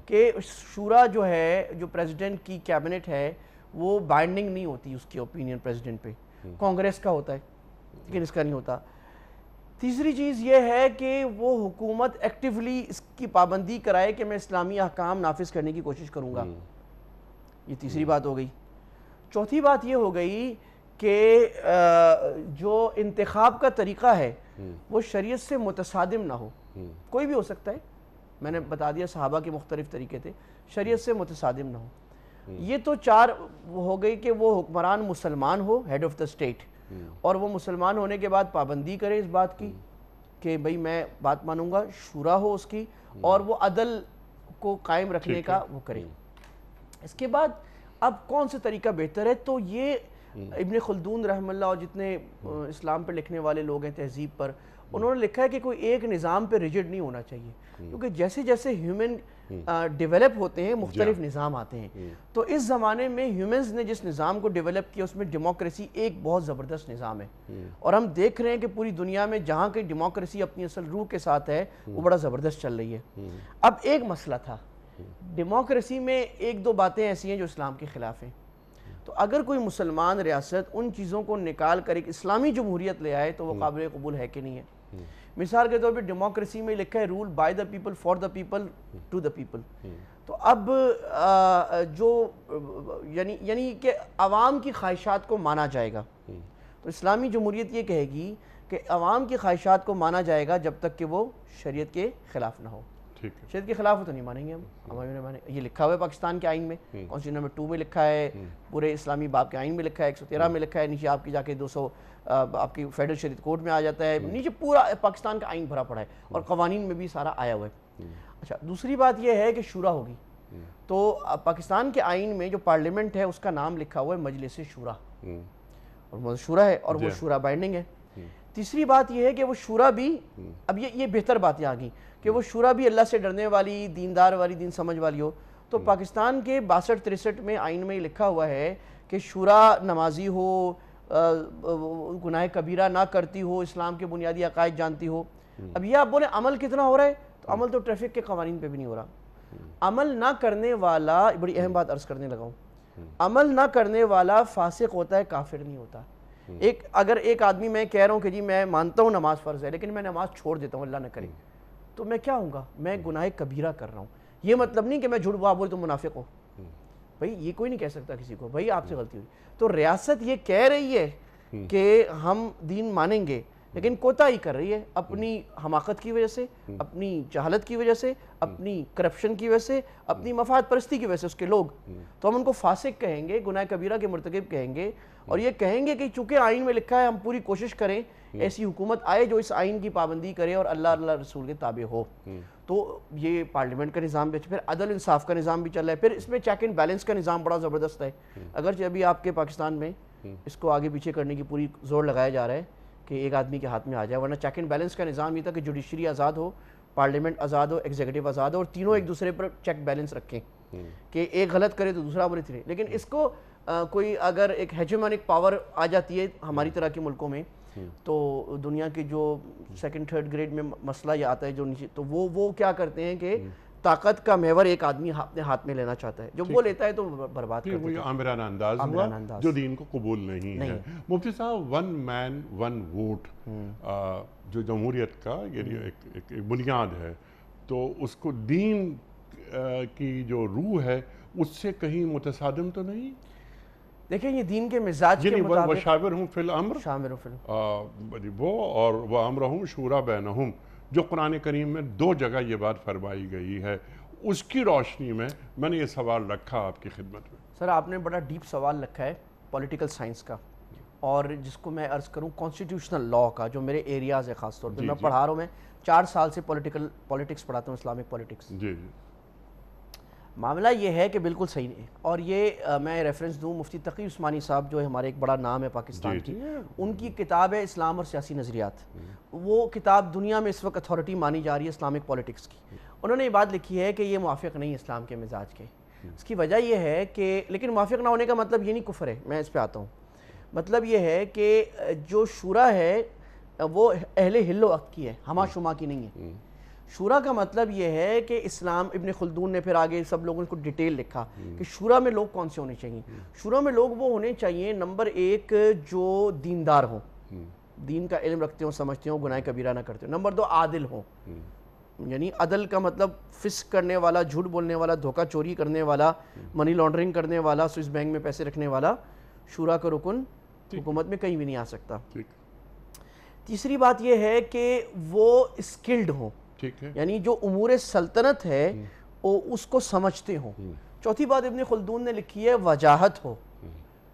S2: کہ شورا جو ہے، جو پریزیڈنٹ کی کیبنٹ ہے وہ بائنڈنگ نہیں ہوتی اس کی اوپینین پریزیڈنٹ پہ، کانگریس کا ہوتا ہے لیکن اس کا نہیں ہوتا۔ تیسری چیز یہ ہے کہ وہ حکومت ایکٹیولی اس کی پابندی کرائے کہ میں اسلامی احکام نافذ کرنے کی کوشش کروں گا، یہ تیسری بات ہو گئی۔ چوتھی بات یہ ہو گئی کہ جو انتخاب کا طریقہ ہے وہ شریعت سے متصادم نہ ہو، کوئی بھی ہو سکتا ہے، میں نے بتا دیا صحابہ کے مختلف طریقے تھے، شریعت سے متصادم نہ ہو۔ یہ تو 4 ہو گئی کہ وہ حکمران مسلمان ہو، ہیڈ آف دا اسٹیٹ، اور وہ مسلمان ہونے کے بعد پابندی کرے اس بات کی کہ بھئی میں بات مانوں گا، شورا ہو اس کی، اور وہ عدل کو قائم رکھنے کا وہ کرے۔ اس کے بعد اب کون سے طریقہ بہتر ہے، تو یہ ابن خلدون رحمہ اللہ اور جتنے اسلام پر لکھنے والے لوگ ہیں تہذیب پر، انہوں نے لکھا ہے کہ کوئی ایک نظام پہ ریجڈ نہیں ہونا چاہیے، کیونکہ جیسے جیسے ہیومن ڈیولپ ہوتے ہیں مختلف نظام آتے ہیں، تو اس زمانے میں ہیومنز نے جس نظام کو ڈیولپ کیا اس میں ڈیموکریسی ایک بہت زبردست نظام ہے، اور ہم دیکھ رہے ہیں کہ پوری دنیا میں جہاں کہ ڈیموکریسی اپنی اصل روح کے ساتھ ہے وہ بڑا زبردست چل رہی ہے۔ اب ایک مسئلہ تھا، ڈیموکریسی میں 1-2 باتیں ایسی ہیں جو اسلام کے خلاف ہیں، تو اگر کوئی مسلمان ریاست ان چیزوں کو نکال کر ایک اسلامی جمہوریت لے آئے تو وہ قابل قبول ہے کہ نہیں ہے۔ مثال کے طور پہ ڈیموکریسی میں لکھا ہے rule by the people, for the people, to the people, تو اب جو یعنی کہ عوام کی خواہشات کو مانا جائے گا، تو اسلامی جمہوریت یہ کہے گی کہ عوام کی خواہشات کو مانا جائے گا جب تک کہ وہ شریعت کے خلاف نہ ہو، شریعت کے خلاف ہو تو نہیں مانیں گے ہم، یہ لکھا ہوا ہے پاکستان کے آئین میں، کانسٹیٹیوشن نمبر 2 میں لکھا ہے، پورے اسلامی باب کے آئین میں لکھا ہے، 113 میں لکھا ہے، نیچے آپ کی جا کے 200 آپ کی فیڈرل شریعت کوڈ میں آ جاتا ہے، نیچے پورا پاکستان کا آئین بھرا پڑا ہے اور قوانین میں بھی سارا آیا ہوا ہے۔ اچھا دوسری بات یہ ہے کہ شورا ہوگی، تو پاکستان کے آئین میں جو پارلیمنٹ ہے اس کا نام لکھا ہوا ہے مجلس شورا، اور وہ شورا ہے اور وہ شورا بائنڈنگ ہے۔ تیسری بات یہ ہے کہ وہ شورا بھی، اب یہ بہتر باتیں آ گئیں کہ وہ شورا بھی اللہ سے ڈرنے والی، دیندار والی، دین سمجھ والی ہو، تو پاکستان کے 62-63 میں آئین میں لکھا ہوا ہے کہ شورا نمازی ہو، گناہ کبیرہ نہ کرتی ہو، اسلام کے بنیادی عقائد جانتی ہو۔ اب یہ آپ بولیں عمل کتنا ہو رہا ہے، تو عمل تو ٹریفک کے قوانین پہ بھی نہیں ہو رہا۔ عمل نہ کرنے والا، بڑی اہم بات عرض کرنے لگا ہوں، عمل نہ کرنے والا فاسق ہوتا ہے، کافر نہیں ہوتا۔ اگر ایک آدمی میں کہہ رہا ہوں کہ جی میں مانتا ہوں نماز فرض ہے لیکن میں نماز چھوڑ دیتا ہوں اللہ نہ کرے، تو میں کیا ہوں گا، میں گناہ کبیرہ کر رہا ہوں۔ یہ مطلب نہیں کہ میں جھوٹ بول تو منافق ہو، بھائی یہ کوئی نہیں کہہ سکتا کسی کو بھائی آپ سے غلطی ہوئی۔ تو ریاست یہ کہہ رہی ہے کہ ہم دین مانیں گے لیکن کوتاہی کر رہی ہے اپنی حماقت کی وجہ سے، اپنی جہالت کی وجہ سے، اپنی کرپشن کی وجہ سے، اپنی مفاد پرستی کی وجہ سے اس کے لوگ، تو ہم ان کو فاسق کہیں گے، گناہ کبیرہ کے مرتکب کہیں گے، اور یہ کہیں گے کہ چونکہ آئین میں لکھا ہے ہم پوری کوشش کریں ایسی حکومت آئے جو اس آئین کی پابندی کرے اور اللہ رسول کے تابع ہو۔ تو یہ پارلیمنٹ کا نظام بھی، پھر عدل انصاف کا نظام بھی چل رہا ہے، پھر اس میں چیک اینڈ بیلنس کا نظام بڑا زبردست ہے، اگرچہ ابھی آپ کے پاکستان میں اس کو آگے پیچھے کرنے کی پوری زور لگایا جا رہا ہے کہ ایک آدمی کے ہاتھ میں آ جائے، ورنہ چیک اینڈ بیلنس کا نظام یہ تھا کہ جوڈیشری آزاد ہو، پارلیمنٹ آزاد ہو، ایگزیکٹو آزاد ہو، اور تینوں ایک دوسرے پر چیک بیلنس رکھیں کہ ایک غلط کرے تو دوسرا برے تھے۔ لیکن اس کو کوئی اگر ایک ہیجمونک پاور آ جاتی ہے ہماری طرح کے ملکوں میں، تو دنیا کے جو سیکنڈ تھرڈ گریڈ میں مسئلہ یہ آتا ہے جو نیچے، تو وہ کیا کرتے ہیں کہ طاقت کا محور ایک آدمی اپنے ہاتھ میں لینا چاہتا ہے، جب وہ لیتا ہے تو برباد کرتا ہے۔
S1: وہ عامرانہ انداز ہوا جو دین کو قبول نہیں ہے۔ مفتی صاحب، ون مین ون ووٹ جو جمہوریت کا یعنی ایک بنیاد ہے، تو اس کو دین کی جو روح ہے اس سے کہیں متصادم تو نہیں؟
S2: دیکھیں یہ دین کے مزاج کے مطابق،
S1: وَشَاوِرْهُمْ فِي الْأَمْرِ، وہ اور وَأَمْرُهُمْ شُورَىٰ بَيْنَهُمْ، جو قرآن کریم میں 2 جگہ یہ بات فرمائی گئی ہے، اس کی روشنی میں میں نے یہ سوال رکھا آپ کی خدمت میں۔
S2: سر آپ نے بڑا ڈیپ سوال رکھا ہے پولیٹیکل سائنس کا، اور جس کو میں عرض کروں کانسٹیٹیوشنل لا کا، جو میرے ایریاز ہے خاص طور پہ، میں پڑھا رہا ہوں، میں 4 سال سے پولیٹکس پڑھاتا ہوں، اسلامک پولیٹکس۔ معاملہ یہ ہے کہ بالکل صحیح نہیں، اور یہ میں ریفرنس دوں مفتی تقی عثمانی صاحب جو ہمارے ایک بڑا نام ہے پاکستان کی، ان کی کتاب ہے اسلام اور سیاسی نظریات، وہ کتاب دنیا میں اس وقت اتھارٹی مانی جا رہی ہے اسلامک پولیٹکس کی۔ انہوں نے یہ بات لکھی ہے کہ یہ موافق نہیں اسلام کے مزاج کے۔ اس کی وجہ یہ ہے کہ، لیکن موافق نہ ہونے کا مطلب یہ نہیں کفر ہے، میں اس پہ آتا ہوں۔ مطلب یہ ہے کہ جو شورا ہے وہ اہل حل و عقد کی ہے، ہما شما کی نہیں ہے۔ شورا کا مطلب یہ ہے کہ اسلام، ابن خلدون نے پھر آگے سب لوگوں کو ڈیٹیل لکھا کہ شورا میں لوگ کون سے ہونے چاہیے۔ شورا میں لوگ وہ ہونے چاہیے، نمبر 1 جو دیندار ہوں، دین کا علم رکھتے ہوں، سمجھتے ہوں، گناہ کبیرہ نہ کرتے ہوں۔ نمبر 2 عادل ہوں، یعنی عدل کا مطلب فسق کرنے والا، جھوٹ بولنے والا، دھوکہ چوری کرنے والا، منی لانڈرنگ کرنے والا، سوئس بینک میں پیسے رکھنے والا شورا کا رکن حکومت میں کہیں بھی نہیں آ سکتا۔ تیسری بات یہ ہے کہ وہ اسکلڈ ہوں، یعنی جو امور سلطنت ہے اس کو سمجھتے ہوں۔ چوتھی بات ابن خلدون نے لکھی ہے وجاہت ہو،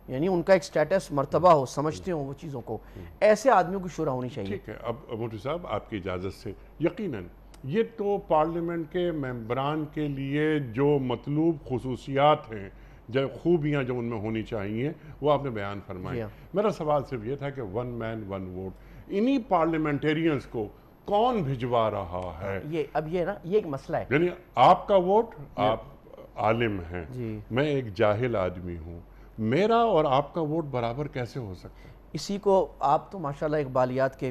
S2: یعنی ان کا ایک سٹیٹس مرتبہ ہو، سمجھتے ہوں وہ چیزوں کو، ایسے آدمیوں کی شورا ہونی چاہیے۔
S1: ٹھیک ہے، اب مفتی صاحب آپ کی اجازت سے، یقیناً یہ تو پارلیمنٹ کے ممبران کے لیے جو مطلوب خصوصیات ہیں، جو خوبیاں جو ان میں ہونی چاہیے، وہ آپ نے بیان فرمائی۔ میرا سوال صرف یہ تھا کہ ون مین ون ووٹ، انہی پارلیمنٹیرینز کو کون بھجوا رہا ہے؟
S2: اب یہ ایک مسئلہ ہے،
S1: یعنی آپ کا ووٹ، آپ عالم ہیں، میں ایک جاہل آدمی ہوں، میرا اور آپ کا ووٹ برابر کیسے ہو سکتا ہے؟
S2: اسی کو آپ تو ماشاءاللہ اقبالیات کے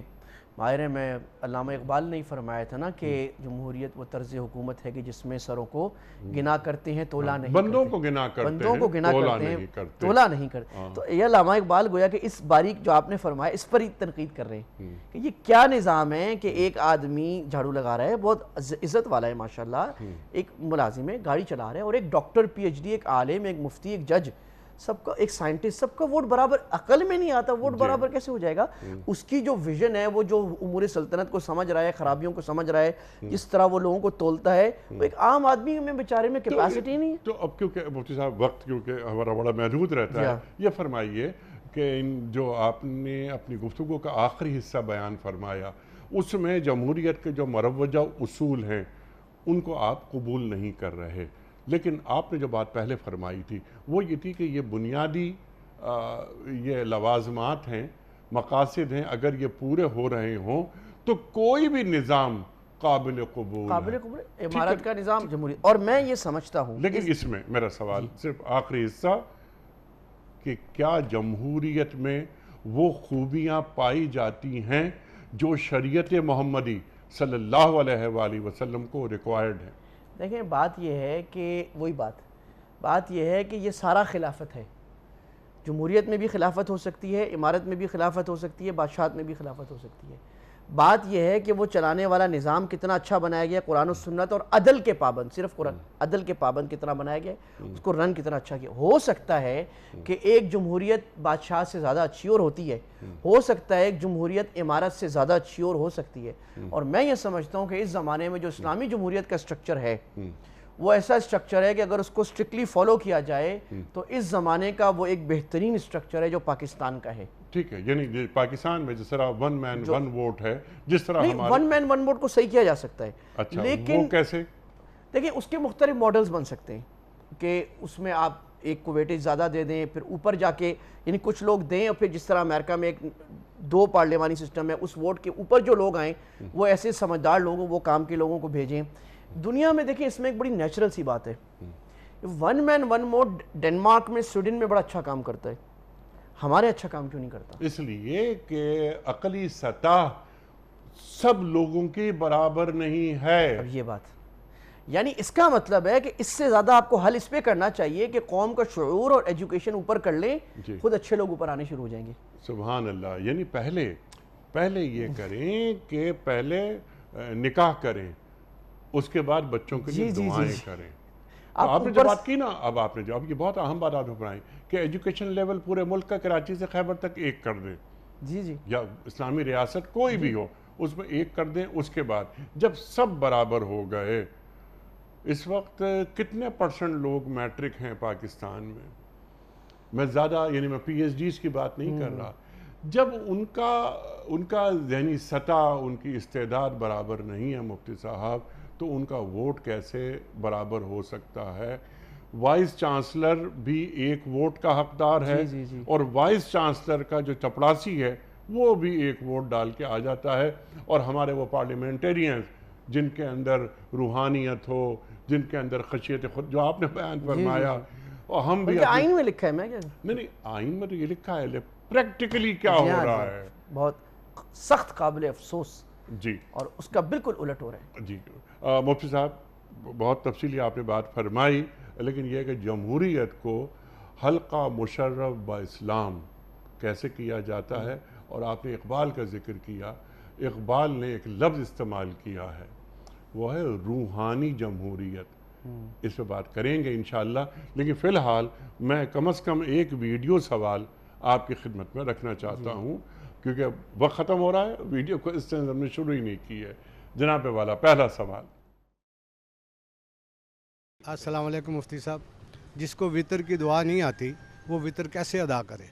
S2: ماہر ہیں، میں علامہ اقبال نے ہی فرمایا تھا نا کہ جمہوریت وہ طرز حکومت ہے کہ جس میں سروں کو گنا کرتے ہیں تولا نہیں کرتے،
S1: بندوں کو گنا کرتے ہیں
S2: تولا نہیں کرتے۔ تو یہ علامہ اقبال گویا کہ اس باریک جو آپ نے فرمایا اس پر ہی تنقید کر رہے ہیں کہ یہ کیا نظام ہے کہ ایک آدمی جھاڑو لگا رہا ہے، بہت عزت والا ہے ماشاءاللہ، ایک ملازم ہے، گاڑی چلا رہا ہے، اور ایک ڈاکٹر پی ایچ ڈی، ایک عالم، ایک مفتی، ایک جج، سب کا ایک سائنٹسٹ، سب کا ووٹ برابر عقل میں نہیں آتا، ووٹ برابر کیسے ہو جائے گا؟ اس کی جو ویژن ہے، وہ جو امور سلطنت کو سمجھ رہا ہے، خرابیوں کو سمجھ رہا ہے، جس طرح وہ لوگوں کو تولتا ہے، وہ ایک عام آدمی میں بیچارے میں کیپیسٹی نہیں ہے۔
S1: تو اب کیونکہ مفتی صاحب وقت کیونکہ ہمارا بڑا محدود رہتا ہے، یہ فرمائیے کہ جو آپ نے اپنی گفتگو کا آخری حصہ بیان فرمایا، اس میں جمہوریت کے جو مروجہ اصول ہیں ان کو آپ قبول نہیں کر رہے، لیکن آپ نے جو بات پہلے فرمائی تھی وہ یہ تھی کہ یہ بنیادی یہ لوازمات ہیں، مقاصد ہیں، اگر یہ پورے ہو رہے ہوں تو کوئی بھی نظام قابل قبول ہے،
S2: امارت کا نظام، جمہوریت۔ اور میں یہ سمجھتا ہوں،
S1: لیکن اس میں میرا سوال صرف آخری حصہ کہ کیا جمہوریت میں وہ خوبیاں پائی جاتی ہیں جو شریعت محمدی صلی اللہ علیہ وآلہ وسلم کو ریکوائرڈ ہیں؟
S2: دیکھیں بات یہ ہے کہ وہی بات یہ ہے کہ یہ سارا خلافت ہے، جمہوریت میں بھی خلافت ہو سکتی ہے، امارت میں بھی خلافت ہو سکتی ہے، بادشاہت میں بھی خلافت ہو سکتی ہے۔ بات یہ ہے کہ وہ چلانے والا نظام کتنا اچھا بنایا گیا قرآن و سنت اور عدل کے پابند، صرف قرآن عدل کے پابند کتنا بنایا گیا، اس کو رن کتنا اچھا کیا. ہو سکتا ہے کہ ایک جمہوریت بادشاہ سے زیادہ اچھی اور ہوتی ہے، ہو سکتا ہے ایک جمہوریت امارت سے زیادہ اچھی اور ہو سکتی ہے، اور میں یہ سمجھتا ہوں کہ اس زمانے میں جو اسلامی جمہوریت کا سٹرکچر ہے وہ ایسا سٹرکچر ہے کہ اگر اس کو سٹرکٹلی فالو کیا جائے تو اس زمانے کا وہ ایک بہترین سٹرکچر ہے جو پاکستان کا ہے.
S1: ٹھیک ہے، یعنی پاکستان میں جس طرح ون مین ون ووٹ ہے، جس طرح ہمارے
S2: ون مین ون ووٹ کو صحیح کیا جا سکتا ہے.
S1: اچھا
S2: لیکن
S1: وہ کیسے؟
S2: دیکھیں اس کے مختلف ماڈلز بن سکتے ہیں کہ اس میں آپ ایک کو ویٹیج زیادہ دے دیں، پھر اوپر جا کے یعنی کچھ لوگ دیں، اور پھر جس طرح امریکہ میں ایک 2 پارلیمانی سسٹم ہے، اس ووٹ کے اوپر جو لوگ آئیں وہ ایسے سمجھدار لوگوں، وہ کام کے لوگوں کو بھیجیں. دنیا میں دیکھیں اس میں ایک بڑی نیچرل سی بات ہے، ون مین ون ووٹ ڈنمارک میں، سویڈن میں بڑا اچھا کام کرتا ہے، ہمارے اچھا کام کیوں نہیں کرتا؟
S1: اس لیے کہ عقلی سطح سب لوگوں کی برابر نہیں ہے.
S2: اب یہ بات یعنی اس کا مطلب ہے کہ اس سے زیادہ آپ کو حل اس پہ کرنا چاہیے کہ قوم کا شعور اور ایجوکیشن اوپر کر لیں، خود اچھے لوگ اوپر آنے شروع ہو جائیں گے.
S1: سبحان اللہ. یعنی پہلے یہ کریں کہ پہلے نکاح کریں، اس کے بعد بچوں کے لیے دعائیں کریں. آپ نے جو بات کی نا، اب آپ نے یہ بہت اہم بات آپ نے بنائی کہ ایجوکیشن لیول پورے ملک کا کراچی سے خیبر تک ایک کر دیں.
S2: جی
S1: یا اسلامی ریاست کوئی بھی ہو اس میں ایک کر دیں. اس کے بعد جب سب برابر ہو گئے، اس وقت کتنے % لوگ میٹرک ہیں پاکستان میں؟ میں زیادہ یعنی میں پی ایچ ڈیز کی بات نہیں کر رہا. جب ان کا ذہنی سطح، ان کی استعداد برابر نہیں ہے مفتی صاحب، تو ان کا ووٹ کیسے برابر ہو سکتا ہے؟ وائس چانسلر بھی ایک ووٹ کا حقدار ہے، اور وائس چانسلر کا جو چپڑاسی ہے وہ بھی ایک ووٹ ڈال کے آ جاتا ہے. اور ہمارے وہ پارلیمنٹیرینز جن کے اندر روحانیت ہو، جن کے اندر خشیت خود، جو آپ نے بیان فرمایا، اور ہم بھی
S2: آئین میں لکھا ہے، میں کیا
S1: نہیں آئین میں تو یہ لکھا ہے، پریکٹیکلی کیا ہو رہا ہے
S2: بہت سخت قابل افسوس.
S1: جی،
S2: اور اس کا بالکل الٹ ہو رہا ہے.
S1: جی مفتی صاحب بہت تفصیلی آپ نے بات فرمائی، لیکن یہ کہ جمہوریت کو حلقہ مشرف با اسلام کیسے کیا جاتا ہے. اور آپ نے اقبال کا ذکر کیا، اقبال نے ایک لفظ استعمال کیا ہے، وہ ہے روحانی جمہوریت. اس پہ بات کریں گے انشاءاللہ. لیکن فی الحال میں کم از کم ایک ویڈیو سوال آپ کی خدمت میں رکھنا چاہتا ہوں، کیونکہ وقت ختم ہو رہا ہے، ویڈیو کو اس طرح ہم نے شروع ہی نہیں کی ہے. جناب والا پہلا سوال.
S3: السلام علیکم مفتی صاحب. جس کو وطر کی دعا نہیں آتی وہ وطر کیسے ادا کرے؟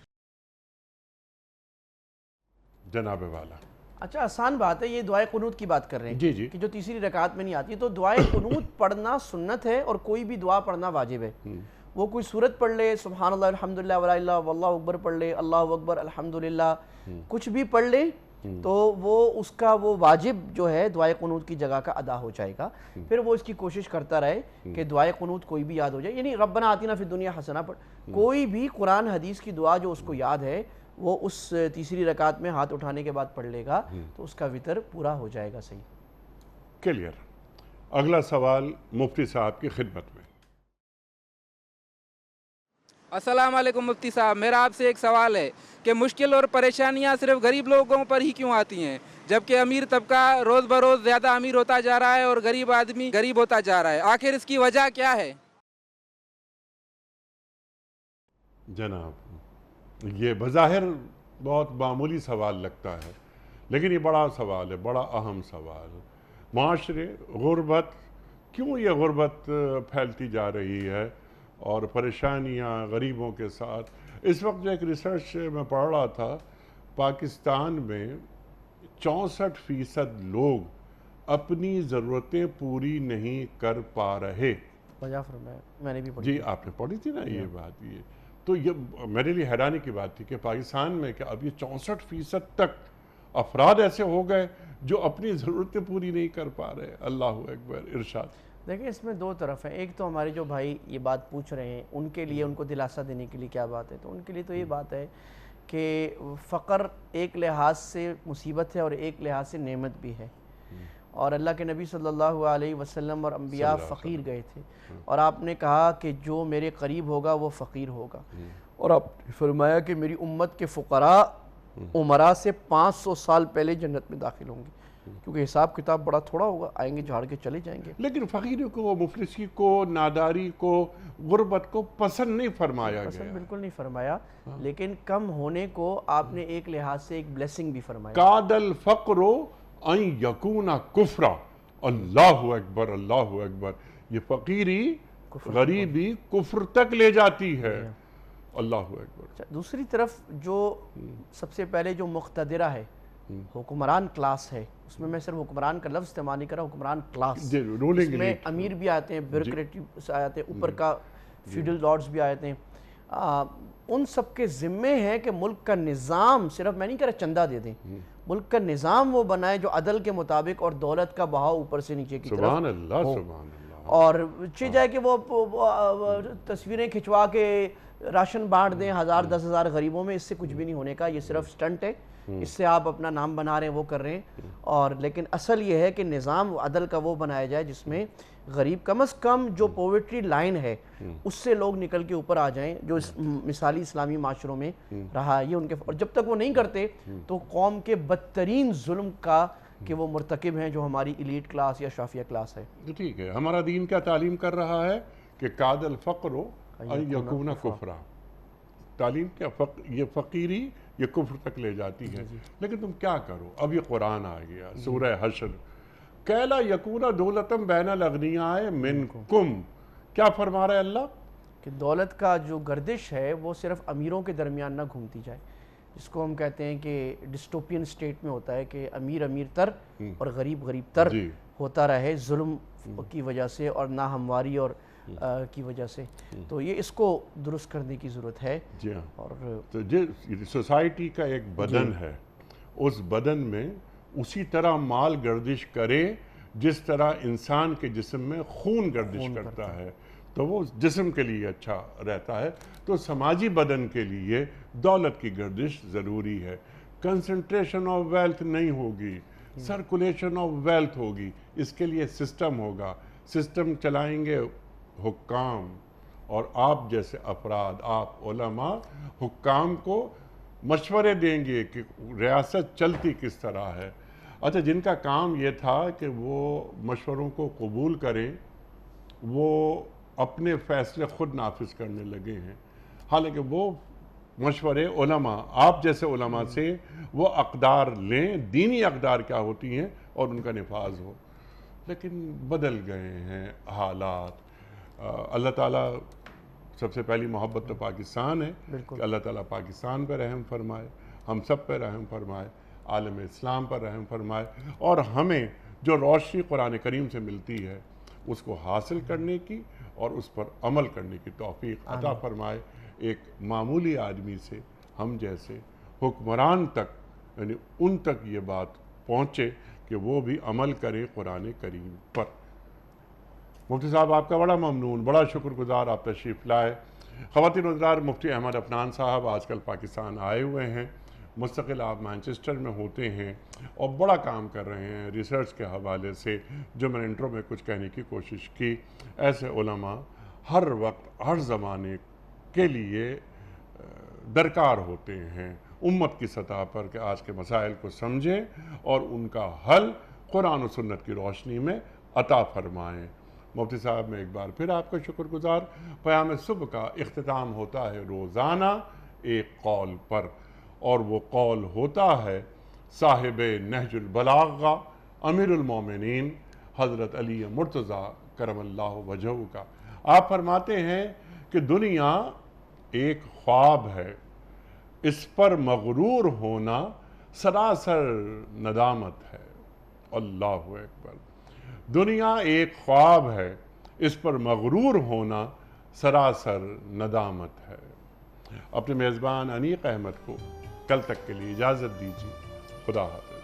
S1: جناب والا.
S2: اچھا آسان بات ہے، یہ دعائے قنوت کی بات کر رہے ہیں
S1: جی
S2: کہ جو تیسری رکعت میں نہیں آتی. تو دعائے قنوت پڑھنا سنت ہے، اور کوئی بھی دعا پڑھنا واجب ہے. وہ کوئی سورت پڑھ لے، سبحان اللہ الحمدللہ ولا الہ واللہ اکبر پڑھ لے، اللہ اکبر الحمدللہ، کچھ بھی پڑھ لے، تو وہ اس کا وہ واجب جو ہے دعائے قنوت کی جگہ کا ادا ہو جائے گا. پھر وہ اس کی کوشش کرتا رہے کہ دعائے قنوت کوئی بھی یاد ہو جائے. یعنی ربنا آتنا فی الدنیا حسنہ پڑھ، کوئی بھی قرآن حدیث کی دعا جو اس کو یاد ہے وہ اس تیسری رکعت میں ہاتھ اٹھانے کے بعد پڑھ لے گا، تو اس کا وطر پورا ہو جائے گا. صحیح،
S1: کلیئر. اگلا سوال مفتی صاحب کی خدمت میں.
S4: السلام علیکم مفتی صاحب، میرا آپ سے ایک سوال ہے کہ مشکل اور پریشانیاں صرف غریب لوگوں پر ہی کیوں آتی ہیں، جبکہ امیر طبقہ روز بروز زیادہ امیر ہوتا جا رہا ہے اور غریب آدمی غریب ہوتا جا رہا ہے؟ آخر اس کی وجہ کیا ہے؟
S1: جناب یہ بظاہر بہت معمولی سوال لگتا ہے، لیکن یہ بڑا سوال ہے، بڑا اہم سوال. معاشرے غربت، کیوں یہ غربت پھیلتی جا رہی ہے اور پریشانیاں غریبوں کے ساتھ؟ اس وقت جو ایک ریسرچ میں پڑھ رہا تھا، پاکستان میں 64% لوگ اپنی ضرورتیں پوری نہیں کر پا رہے.
S2: میں نے بھی پڑھی.
S1: جی آپ نے پڑھی تھی نا یہ بات. یہ تو یہ میرے لیے حیرانی کی بات تھی کہ پاکستان میں کہ اب یہ 64% تک افراد ایسے ہو گئے جو اپنی ضرورتیں پوری نہیں کر پا رہے. اللہ اکبر. ارشاد.
S2: دیکھیں اس میں دو طرف ہیں. ایک تو ہمارے جو بھائی یہ بات پوچھ رہے ہیں ان کے لیے، ان کو دلاسا دینے کے لیے کیا بات ہے، تو ان کے لیے تو یہ بات ہے کہ فقر ایک لحاظ سے مصیبت ہے اور ایک لحاظ سے نعمت بھی ہے. اور اللہ کے نبی صلی اللہ علیہ وسلم اور انبیاء فقیر گئے تھے، اور آپ نے کہا کہ جو میرے قریب ہوگا وہ فقیر ہوگا. اور آپ نے فرمایا کہ میری امت کے فقراء عمرہ سے 500 سال پہلے جنت میں داخل ہوں گے، کیونکہ حساب کتاب بڑا تھوڑا ہوگا، آئیں گے جھاڑ کے چلے جائیں گے۔
S1: لیکن فقیری کو، مفلسی کو، ناداری کو، غربت کو پسند نہیں فرمایا گیا۔
S2: پسند بالکل نہیں فرمایا، لیکن کم ہونے کو آپ نے ایک لحاظ سے ایک بلیسنگ بھی فرمایا۔
S1: کاد الفقر ان یکون کفرا، اللہ اکبر اللہ اکبر، یہ فقیری، غریبی کفر تک لے جاتی ہے، اللہ اکبر۔
S2: دوسری طرف جو سب سے پہلے جو مقتدرہ ہے، حکمران کلاس ہے، اس میں میں صرف حکمران کا لفظ استعمال نہیں کر رہا، حکمران کلاس، اس میں امیر بھی آتے ہیں، بیوروکریٹس آتے ہیں، اوپر کا فیوڈل لارڈز بھی آتے ہیں، ان سب کے ذمے ہیں کہ ملک کا نظام، صرف میں نہیں کہہ رہا چندہ دے دیں، ملک کا نظام وہ بنائے جو عدل کے مطابق اور دولت کا بہاؤ اوپر سے نیچے کی طرف
S1: سبحان اللہ سبحان اللہ،
S2: اور چاہے جائے کہ وہ تصویریں کھنچوا کے راشن بانٹ دیں 1000-10,000 غریبوں میں، اس سے کچھ بھی نہیں ہونے کا، یہ صرف سٹنٹ ہے، اس سے آپ اپنا نام بنا رہے ہیں، وہ کر رہے ہیں، اور لیکن اصل یہ ہے کہ نظام عدل کا وہ بنایا جائے جس میں غریب کم از کم جو پوورٹی لائن ہے اس سے لوگ نکل کے اوپر آ جائیں، جو اس مثالی اسلامی معاشروں میں رہا ہے، یہ ان کے، اور جب تک وہ نہیں کرتے تو قوم کے بدترین ظلم کا کہ وہ مرتکب ہیں جو ہماری ایلیٹ کلاس یا شافیہ کلاس ہے۔
S1: ٹھیک ہے، ہمارا دین کیا تعلیم کر رہا ہے کہ کاد الفقر ان یکون کفرا، تعلیم کیا، یہ فقیری یہ کفر تک لے جاتی ہے، لیکن تم کیا کرو؟ اب یہ قرآن آ گیا، سورہ حشر، کیلا یکون دولتم بین الاغنیاء منکم، کیا فرما رہا ہے اللہ؟
S2: کہ دولت کا جو گردش ہے وہ صرف امیروں کے درمیان نہ گھومتی جائے، جس کو ہم کہتے ہیں کہ ڈسٹوپین سٹیٹ میں ہوتا ہے کہ امیر امیر تر اور غریب غریب تر ہوتا رہے ظلم کی وجہ سے اور ناہمواری اور کی وجہ سے، تو یہ اس کو درست کرنے کی ضرورت ہے۔
S1: جی ہاں،
S2: اور
S1: تو سوسائٹی کا ایک بدن ہے، اس بدن میں اسی طرح مال گردش کرے جس طرح انسان کے جسم میں خون گردش کرتا ہے، تو وہ جسم کے لیے اچھا رہتا ہے، تو سماجی بدن کے لیے دولت کی گردش ضروری ہے۔ کنسنٹریشن آف ویلتھ نہیں ہوگی، سرکولیشن آف ویلتھ ہوگی، اس کے لیے سسٹم ہوگا، سسٹم چلائیں گے حکام اور آپ جیسے افراد، آپ علماء حکام کو مشورے دیں گے کہ ریاست چلتی کس طرح ہے۔ اچھا، جن کا کام یہ تھا کہ وہ مشوروں کو قبول کریں، وہ اپنے فیصلے خود نافذ کرنے لگے ہیں، حالانکہ وہ مشورے علماء، آپ جیسے علماء سے وہ اقدار لیں، دینی اقدار کیا ہوتی ہیں، اور ان کا نفاذ ہو، لیکن بدل گئے ہیں حالات۔ اللہ تعالیٰ سب سے پہلی محبت تو پاکستان ہے کہ اللہ تعالیٰ پاکستان پہ رحم فرمائے، ہم سب پہ رحم فرمائے، عالم اسلام پر رحم فرمائے، اور ہمیں جو روشنی قرآن کریم سے ملتی ہے اس کو حاصل کرنے کی اور اس پر عمل کرنے کی توفیق عطا فرمائے۔ ایک معمولی آدمی سے ہم جیسے حکمران تک، یعنی ان تک یہ بات پہنچے کہ وہ بھی عمل کرے قرآن کریم پر۔ مفتی صاحب آپ کا بڑا ممنون، بڑا شکر گزار، آپ تشریف لائے۔ خواتین و حضرات، مفتی احمد عفنان صاحب آج کل پاکستان آئے ہوئے ہیں، مستقل آپ مانچسٹر میں ہوتے ہیں اور بڑا کام کر رہے ہیں ریسرچ کے حوالے سے، جو میں نے انٹرو میں کچھ کہنے کی کوشش کی۔ ایسے علماء ہر وقت ہر زمانے کے لیے درکار ہوتے ہیں امت کی سطح پر کہ آج کے مسائل کو سمجھیں اور ان کا حل قرآن و سنت کی روشنی میں عطا فرمائیں۔ مفتی صاحب میں ایک بار پھر آپ کا شکر گزار۔ پیام صبح کا اختتام ہوتا ہے روزانہ ایک قول پر، اور وہ قول ہوتا ہے صاحب نہج البلاغہ امیر المومنین حضرت علی مرتضیٰ کرم اللہ وجہہ کا۔ آپ فرماتے ہیں کہ دنیا ایک خواب ہے، اس پر مغرور ہونا سراسر ندامت ہے۔ اللہ اکبر۔ دنیا ایک خواب ہے، اس پر مغرور ہونا سراسر ندامت ہے۔ اپنے میزبان انیق احمد کو کل تک کے لیے اجازت دیجیے۔ خدا حافظ۔